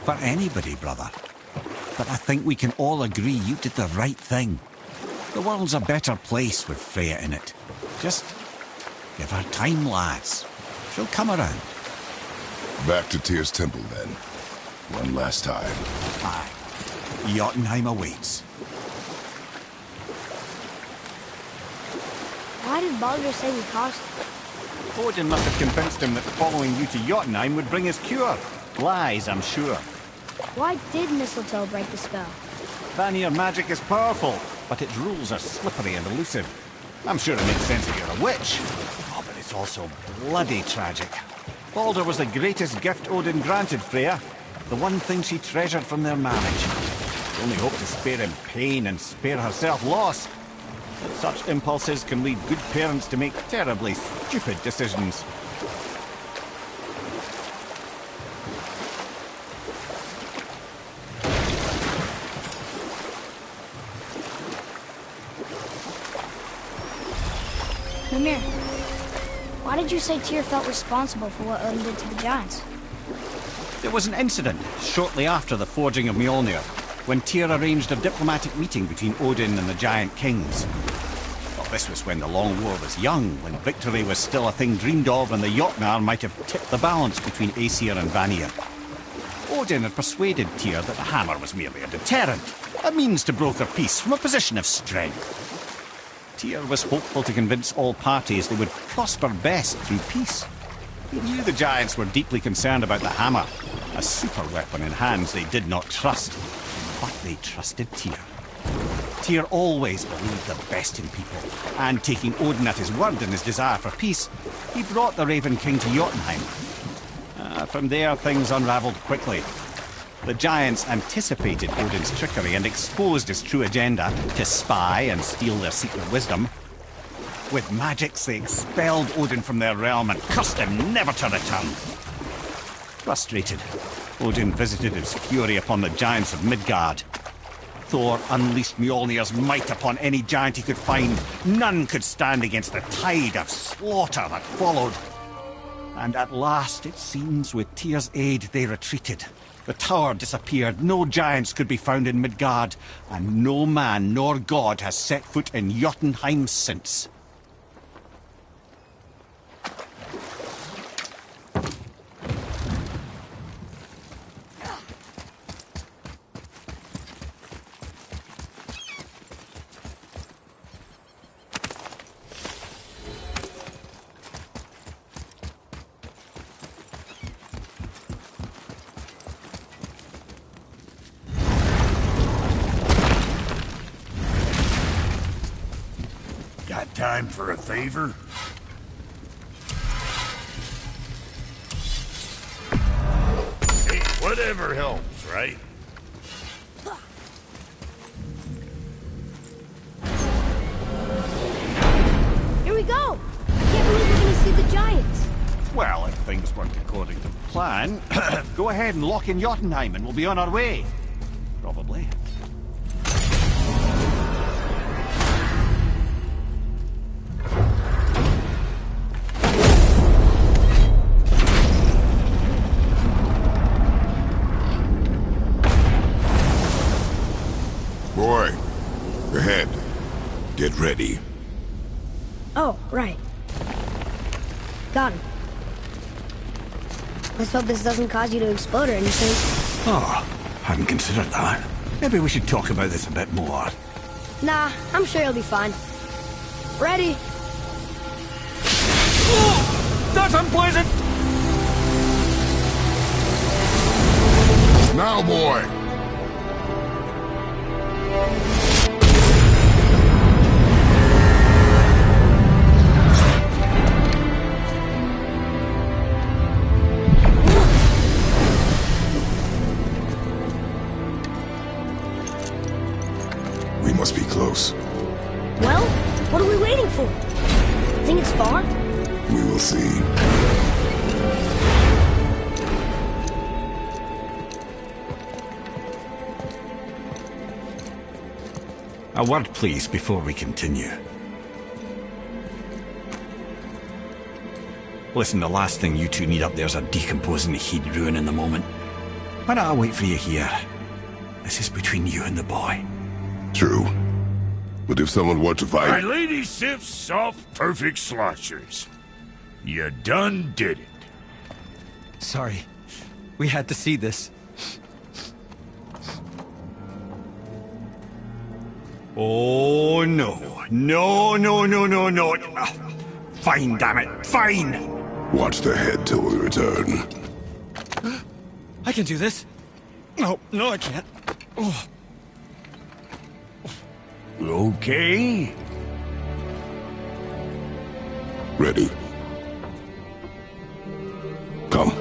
For anybody, brother. But I think we can all agree you did the right thing. The world's a better place with Freya in it. Just give her time, lads. She'll come around. Back to Tyr's temple, then. One last time. Aye. Jotunheim awaits. Why did Baldur say we cost him? Odin must have convinced him that following you to Jotunheim would bring his cure. Lies, I'm sure. Why did Mistletoe break the spell? Vanir magic is powerful, but its rules are slippery and elusive. I'm sure it makes sense that you're a witch. Oh, but it's also bloody tragic. Baldur was the greatest gift Odin granted Freya. The one thing she treasured from their marriage. She only hoped to spare him pain and spare herself loss. But such impulses can lead good parents to make terribly stupid decisions. Mimir, why did you say Tyr felt responsible for what Odin did to the giants? There was an incident shortly after the forging of Mjolnir, when Tyr arranged a diplomatic meeting between Odin and the giant kings. Well, this was when the Long War was young, when victory was still a thing dreamed of, and the Jotnar might have tipped the balance between Aesir and Vanir. Odin had persuaded Tyr that the hammer was merely a deterrent, a means to broker peace from a position of strength. Tyr was hopeful to convince all parties they would prosper best through peace. He knew the giants were deeply concerned about the hammer, a super weapon in hands they did not trust. But they trusted Tyr. Tyr always believed the best in people, and taking Odin at his word in his desire for peace, he brought the Raven King to Jotunheim. From there, things unravelled quickly. The giants anticipated Odin's trickery and exposed his true agenda to spy and steal their secret wisdom. With magics, they expelled Odin from their realm and cursed him never to return. Frustrated, Odin visited his fury upon the giants of Midgard. Thor unleashed Mjolnir's might upon any giant he could find. None could stand against the tide of slaughter that followed. And at last, it seems, with Tyr's aid, they retreated. The tower disappeared, no giants could be found in Midgard, and no man nor god has set foot in Jotunheim since. Time for a favor? Hey, whatever helps, right? Here we go! I can't believe we're gonna see the giants. Well, if things went according to plan, go ahead and lock in Jotunheim and we'll be on our way. Probably. Boy, ahead. Get ready. Oh, right. Got him. Let's hope this doesn't cause you to explode or anything. Oh, hadn't considered that. Maybe we should talk about this a bit more. Nah, I'm sure you'll be fine. Ready? That's unpleasant! Now, boy! We must be close. Well, what are we waiting for? Think it's far? We will see. A word, please, before we continue. Listen, the last thing you two need up there is a decomposing heat ruining the moment. Why don't I wait for you here? This is between you and the boy. True. But if someone were to My fight... lady sips soft, perfect sloshers. You done did it. Sorry. We had to see this. Oh, no. No, no, no, no, no. Fine, damn it. Fine! Watch the head till we return. I can do this. No, no, I can't. Oh. Okay. Ready. Come.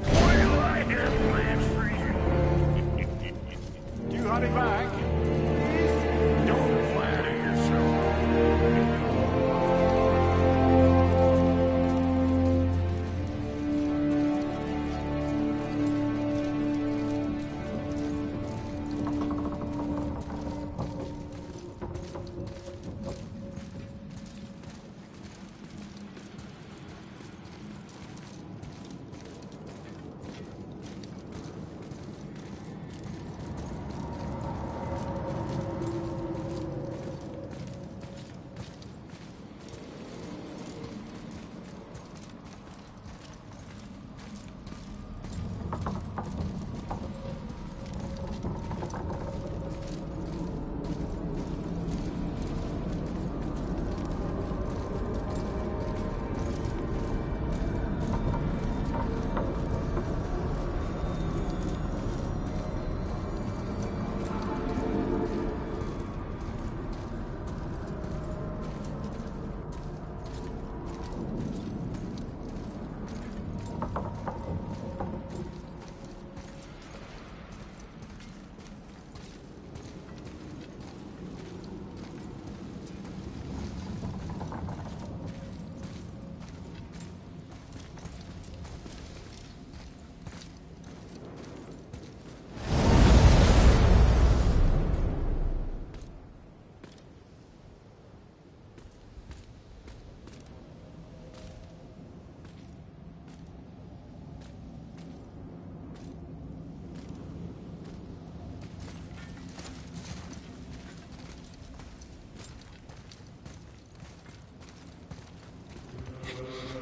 Well, I have plans for you. Do hurry back. Don't flatter yourself.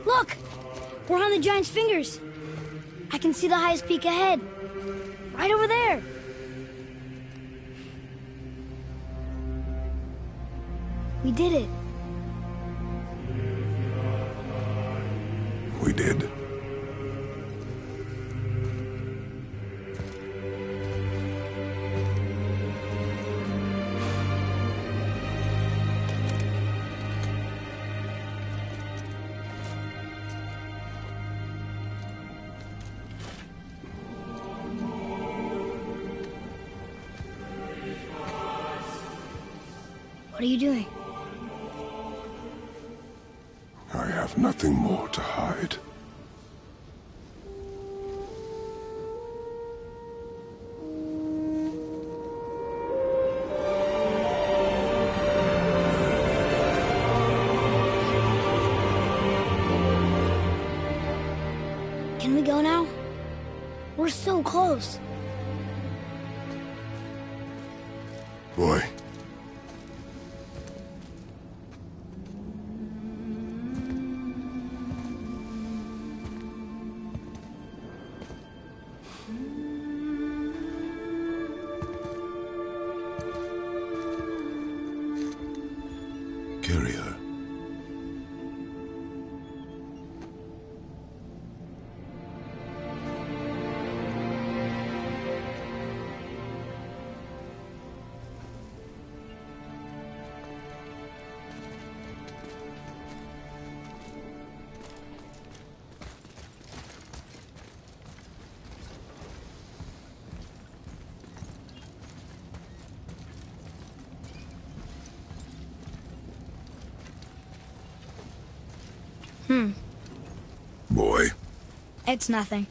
Look! We're on the giant's fingers. I can see the highest peak ahead. Right over there. We did it. We did. What are you doing? I have nothing more to hide. Can we go now? We're so close. Boy. Carry her. Boy. It's nothing.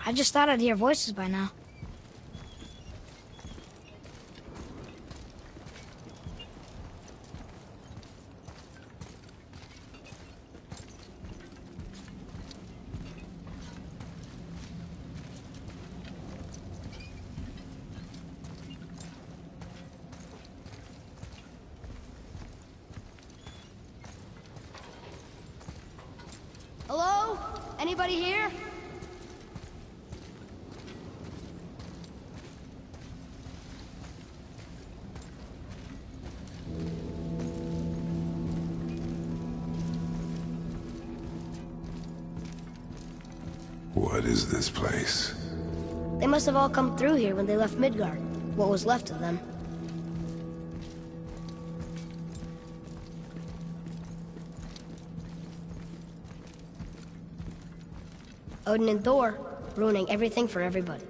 I just thought I'd hear voices by now. Hello? Anybody here? What is this place? They must have all come through here when they left Midgard. What was left of them. Odin and Thor, ruining everything for everybody.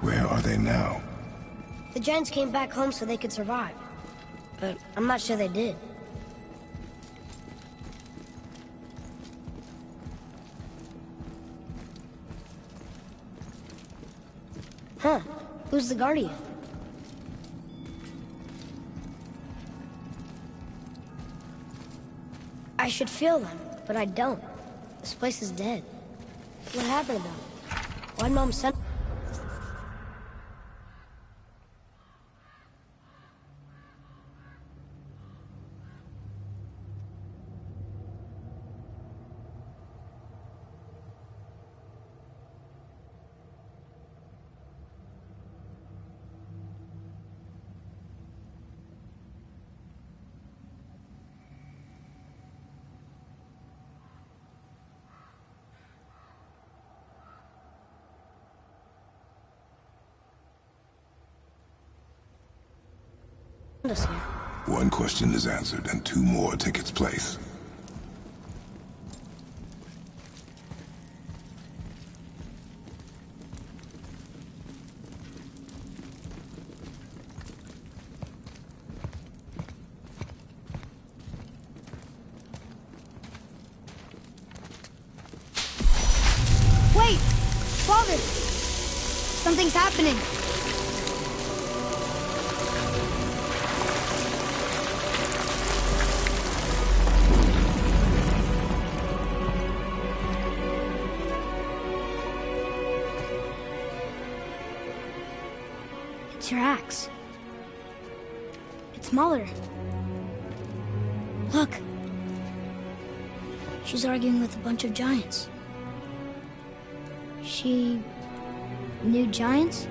Where are they now? The giants came back home so they could survive. But I'm not sure they did. Huh. Who's the Guardian? I should feel them, but I don't. This place is dead. What happened to them? Why'd Mom send... us here? One question is answered, and two more take its place. Wait! Father! Something's happening. It's your axe. It's Mother. Look. She's arguing with a bunch of giants. She knew giants?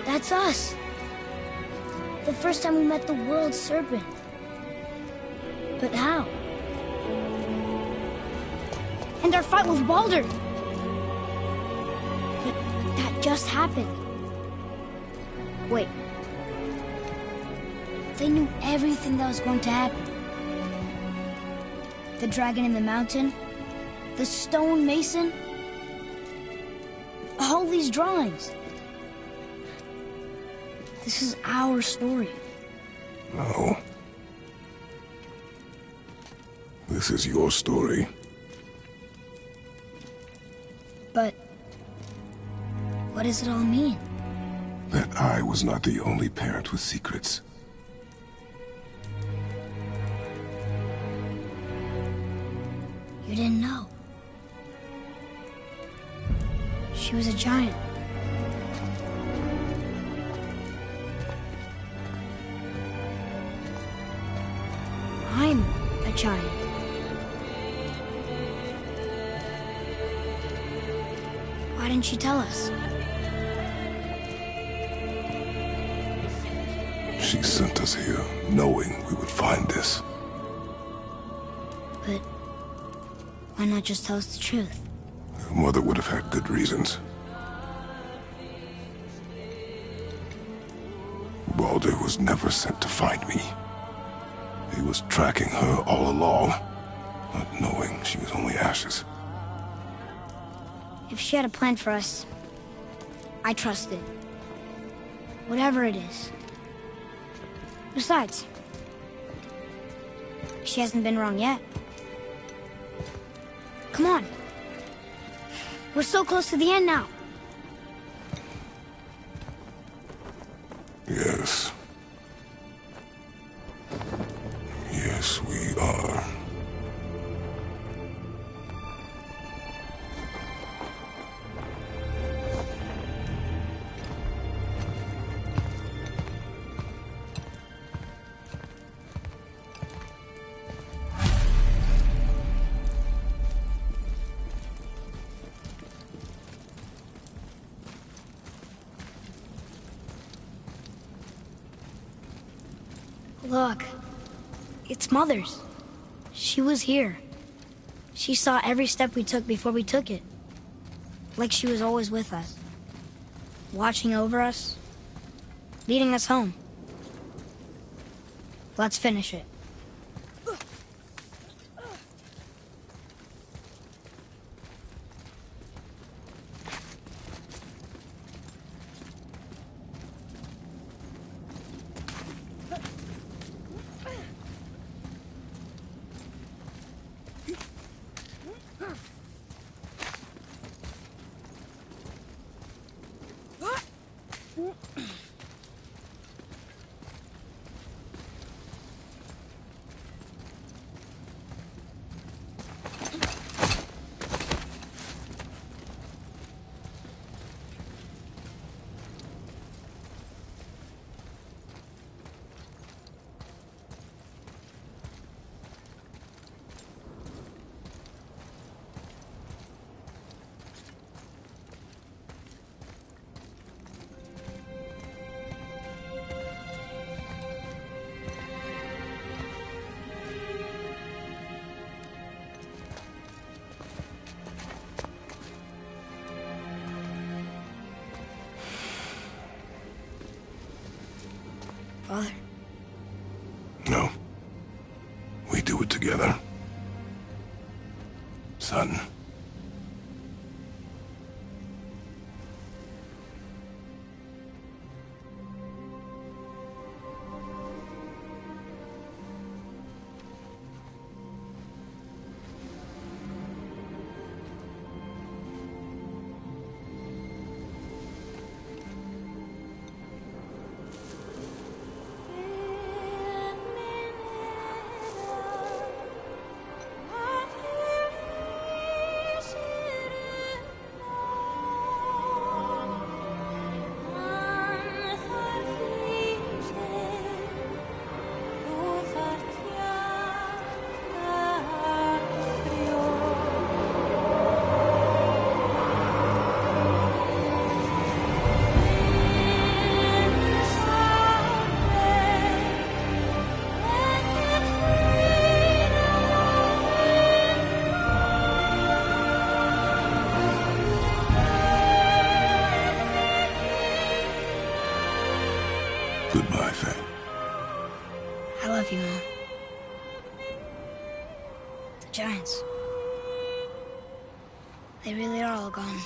That's us. The first time we met the world serpent. But how? And our fight with Baldur. But that just happened. Wait. They knew everything that was going to happen. The dragon in the mountain, the stone mason, all these drawings. This is our story. No. This is your story. But what does it all mean? That I was not the only parent with secrets. You didn't know. She was a giant. I'm a giant. Why didn't she tell us? She sent us here, knowing we would find this. But why not just tell us the truth? Your mother would have had good reasons. Baldur was never sent to find me. He was tracking her all along, not knowing she was only ashes. If she had a plan for us, I trust it. Whatever it is. Besides, she hasn't been wrong yet. Come on. We're so close to the end now. Yes. Yes, we are. Look, it's Mother's. She was here. She saw every step we took before we took it. Like she was always with us. Watching over us. Leading us home. Let's finish it. Father? No. We do it together. Son. Giants. They really are all gone.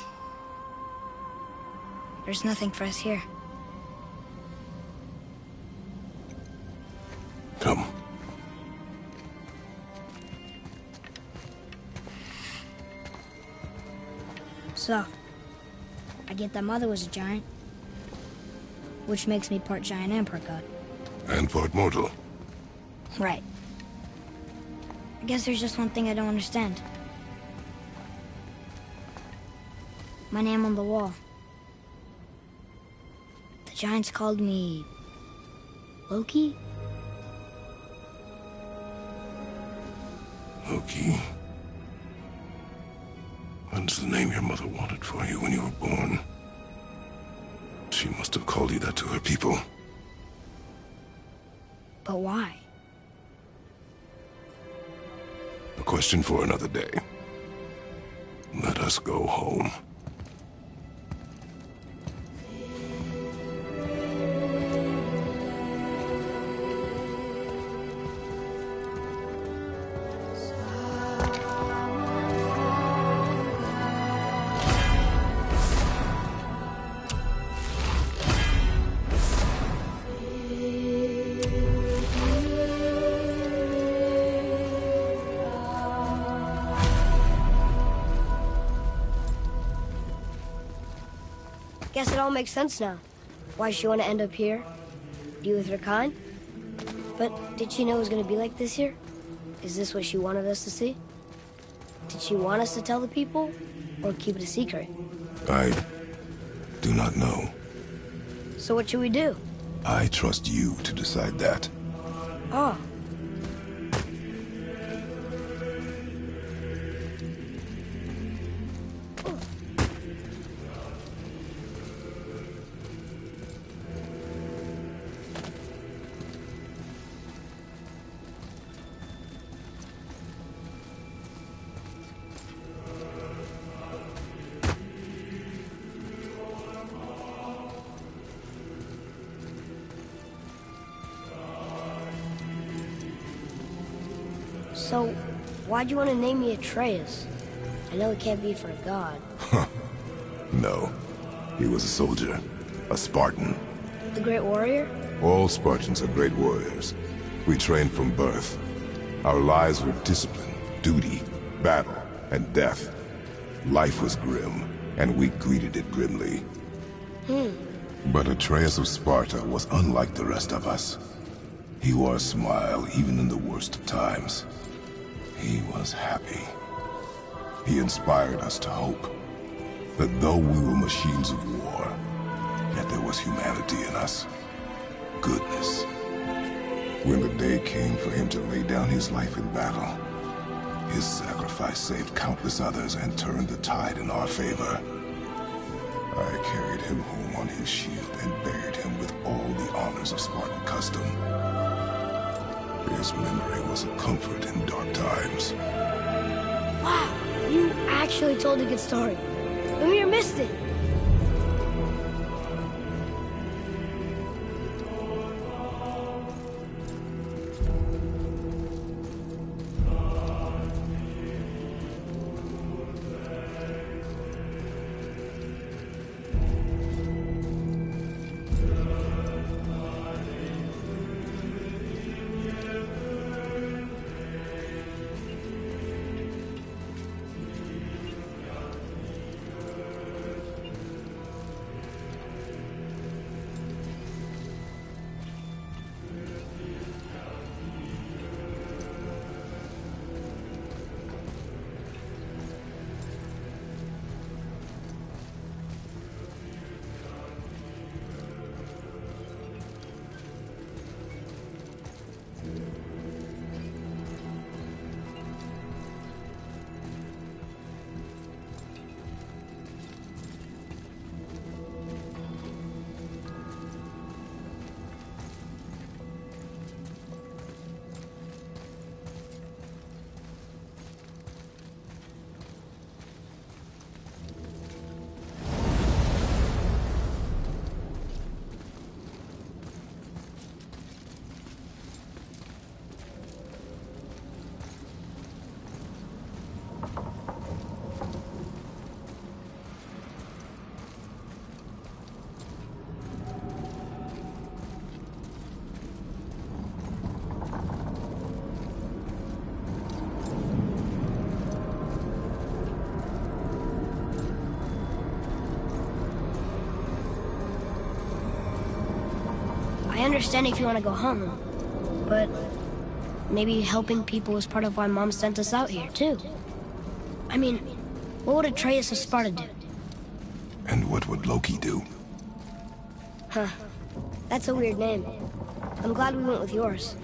There's nothing for us here. Come. So, I get that Mother was a giant, which makes me part giant and part god. And part mortal. Right. I guess there's just one thing I don't understand. My name on the wall. The giants called me... Loki? Loki. That's the name your mother wanted for you when you were born. She must have called you that to her people. But why? A question for another day. Let us go home. Guess it all makes sense now. Why she want to end up here? Be with her kind? But did she know it was going to be like this here? Is this what she wanted us to see? Did she want us to tell the people? Or keep it a secret? I do not know. So what should we do? I trust you to decide that. Oh. So, why'd you want to name me Atreus? I know it can't be for a god. No. He was a soldier. A Spartan. The Great Warrior? All Spartans are great warriors. We trained from birth. Our lives were discipline, duty, battle, and death. Life was grim, and we greeted it grimly. But Atreus of Sparta was unlike the rest of us. He wore a smile even in the worst of times. He was happy. He inspired us to hope that though we were machines of war, yet there was humanity in us. Goodness. When the day came for him to lay down his life in battle, his sacrifice saved countless others and turned the tide in our favor. I carried him home on his shield and buried him with all the honors of Spartan custom. His memory was a comfort in dark times. Wow, you actually told a good story. Amir missed it. understand if you want to go home, but maybe helping people is part of why Mom sent us out here, too. I mean, what would Atreus of Sparta do? And what would Loki do? Huh. That's a weird name. I'm glad we went with yours.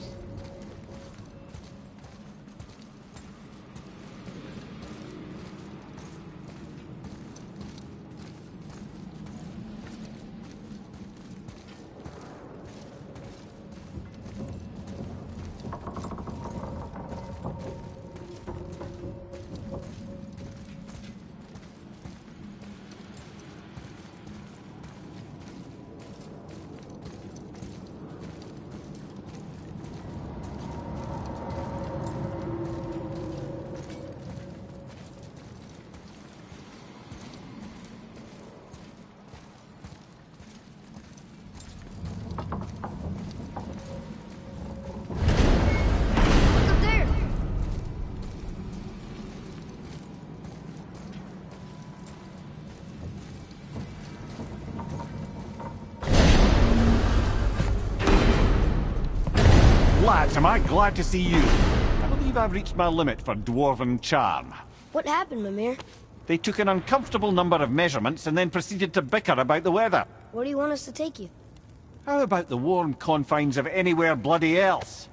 Lads, am I glad to see you. I believe I've reached my limit for dwarven charm. What happened, Mimir? They took an uncomfortable number of measurements and then proceeded to bicker about the weather. Where do you want us to take you? How about the warm confines of anywhere bloody else?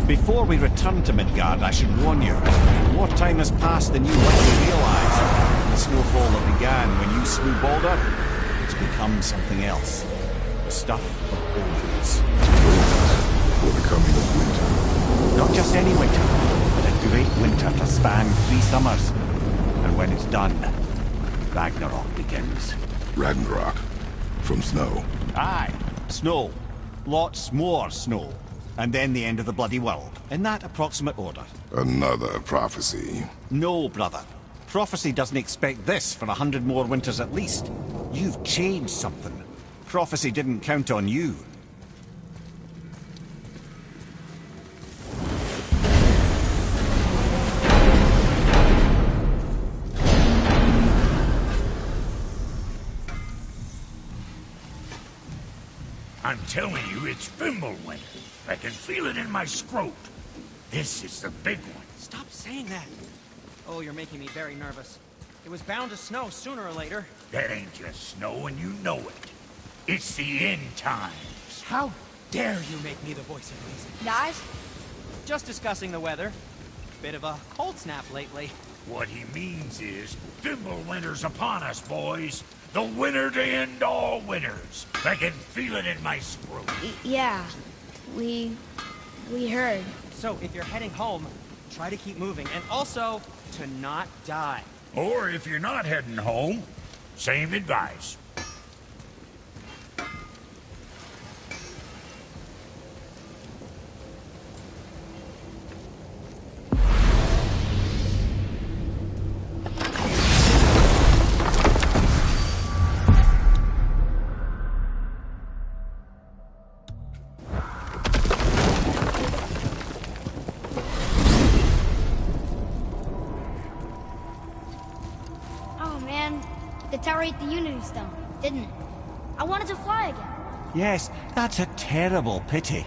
Before we return to Midgard, I should warn you. More time has passed than you likely realize. The snowfall that began when you slew Baldur, it's become something else. The stuff of omens. For the coming of winter. Not just any winter, but a great winter to span 3 summers. And when it's done, Ragnarok begins. Ragnarok. From snow. Aye, snow. Lots more snow. And then the end of the bloody world, in that approximate order. Another prophecy. No, brother. Prophecy doesn't expect this for 100 more winters at least. You've changed something. Prophecy didn't count on you. I'm telling you, it's Fimbulwinter. I can feel it in my scrot. This is the big one. Stop saying that. Oh, you're making me very nervous. It was bound to snow sooner or later. That ain't just snow, and you know it. It's the end times. How dare you make me the voice of reason? Guys? Just discussing the weather. Bit of a cold snap lately. What he means is, Fimbulwinter's upon us, boys. The winter to end all winters. I can feel it in my scrot. Yeah. We heard. So, if you're heading home, try to keep moving, and also, to not die. Or if you're not heading home, same advice. The tower ate the Unity Stone, didn't it? I wanted to fly again. Yes, that's a terrible pity.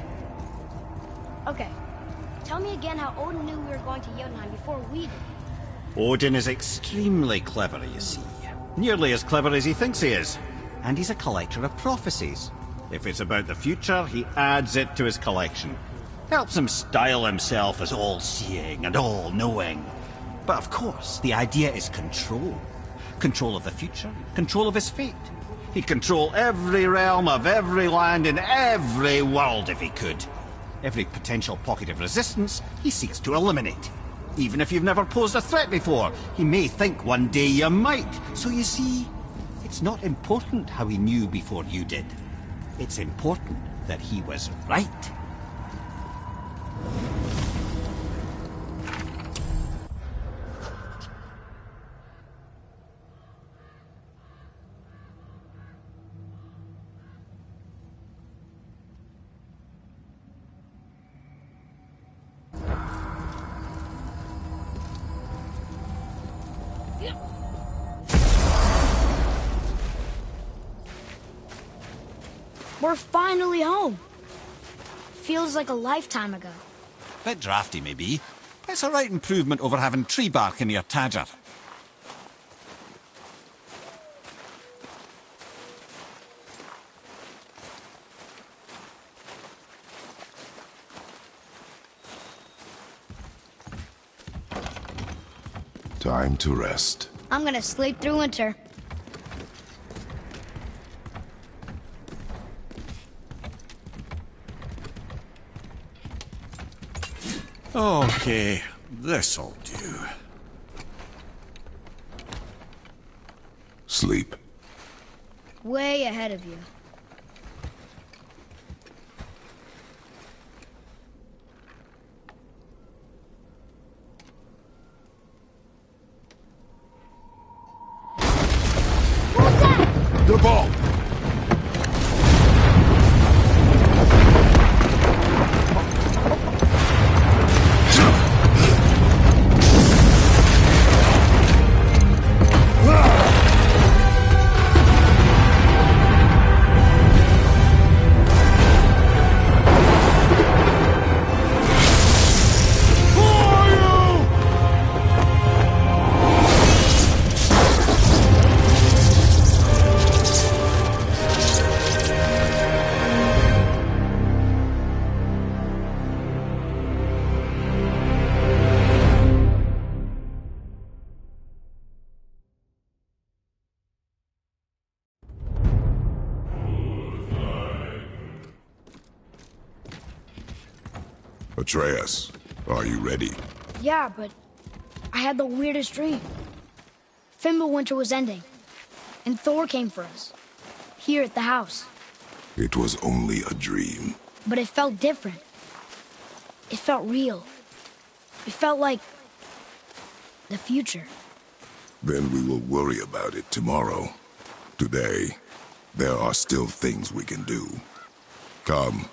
Okay. Tell me again how Odin knew we were going to Jotunheim before we did. Odin is extremely clever, you see. Nearly as clever as he thinks he is. And he's a collector of prophecies. If it's about the future, he adds it to his collection. Helps him style himself as all-seeing and all-knowing. But of course, the idea is control. Control of the future, control of his fate. He'd control every realm of every land in every world if he could. Every potential pocket of resistance, he seeks to eliminate. Even if you've never posed a threat before, he may think one day you might. So you see, it's not important how he knew before you did. It's important that he was right. We're finally home. Feels like a lifetime ago. Bit drafty, maybe. It's a right improvement over having tree bark in your tadger. Time to rest. I'm gonna sleep through winter. Okay, this'll do. Sleep. Way ahead of you. What's that? The ball! Atreus, are you ready? Yeah, but I had the weirdest dream. Fimbulwinter was ending, and Thor came for us, here at the house. It was only a dream. But it felt different. It felt real. It felt like the future. Then we will worry about it tomorrow. Today, there are still things we can do. Come.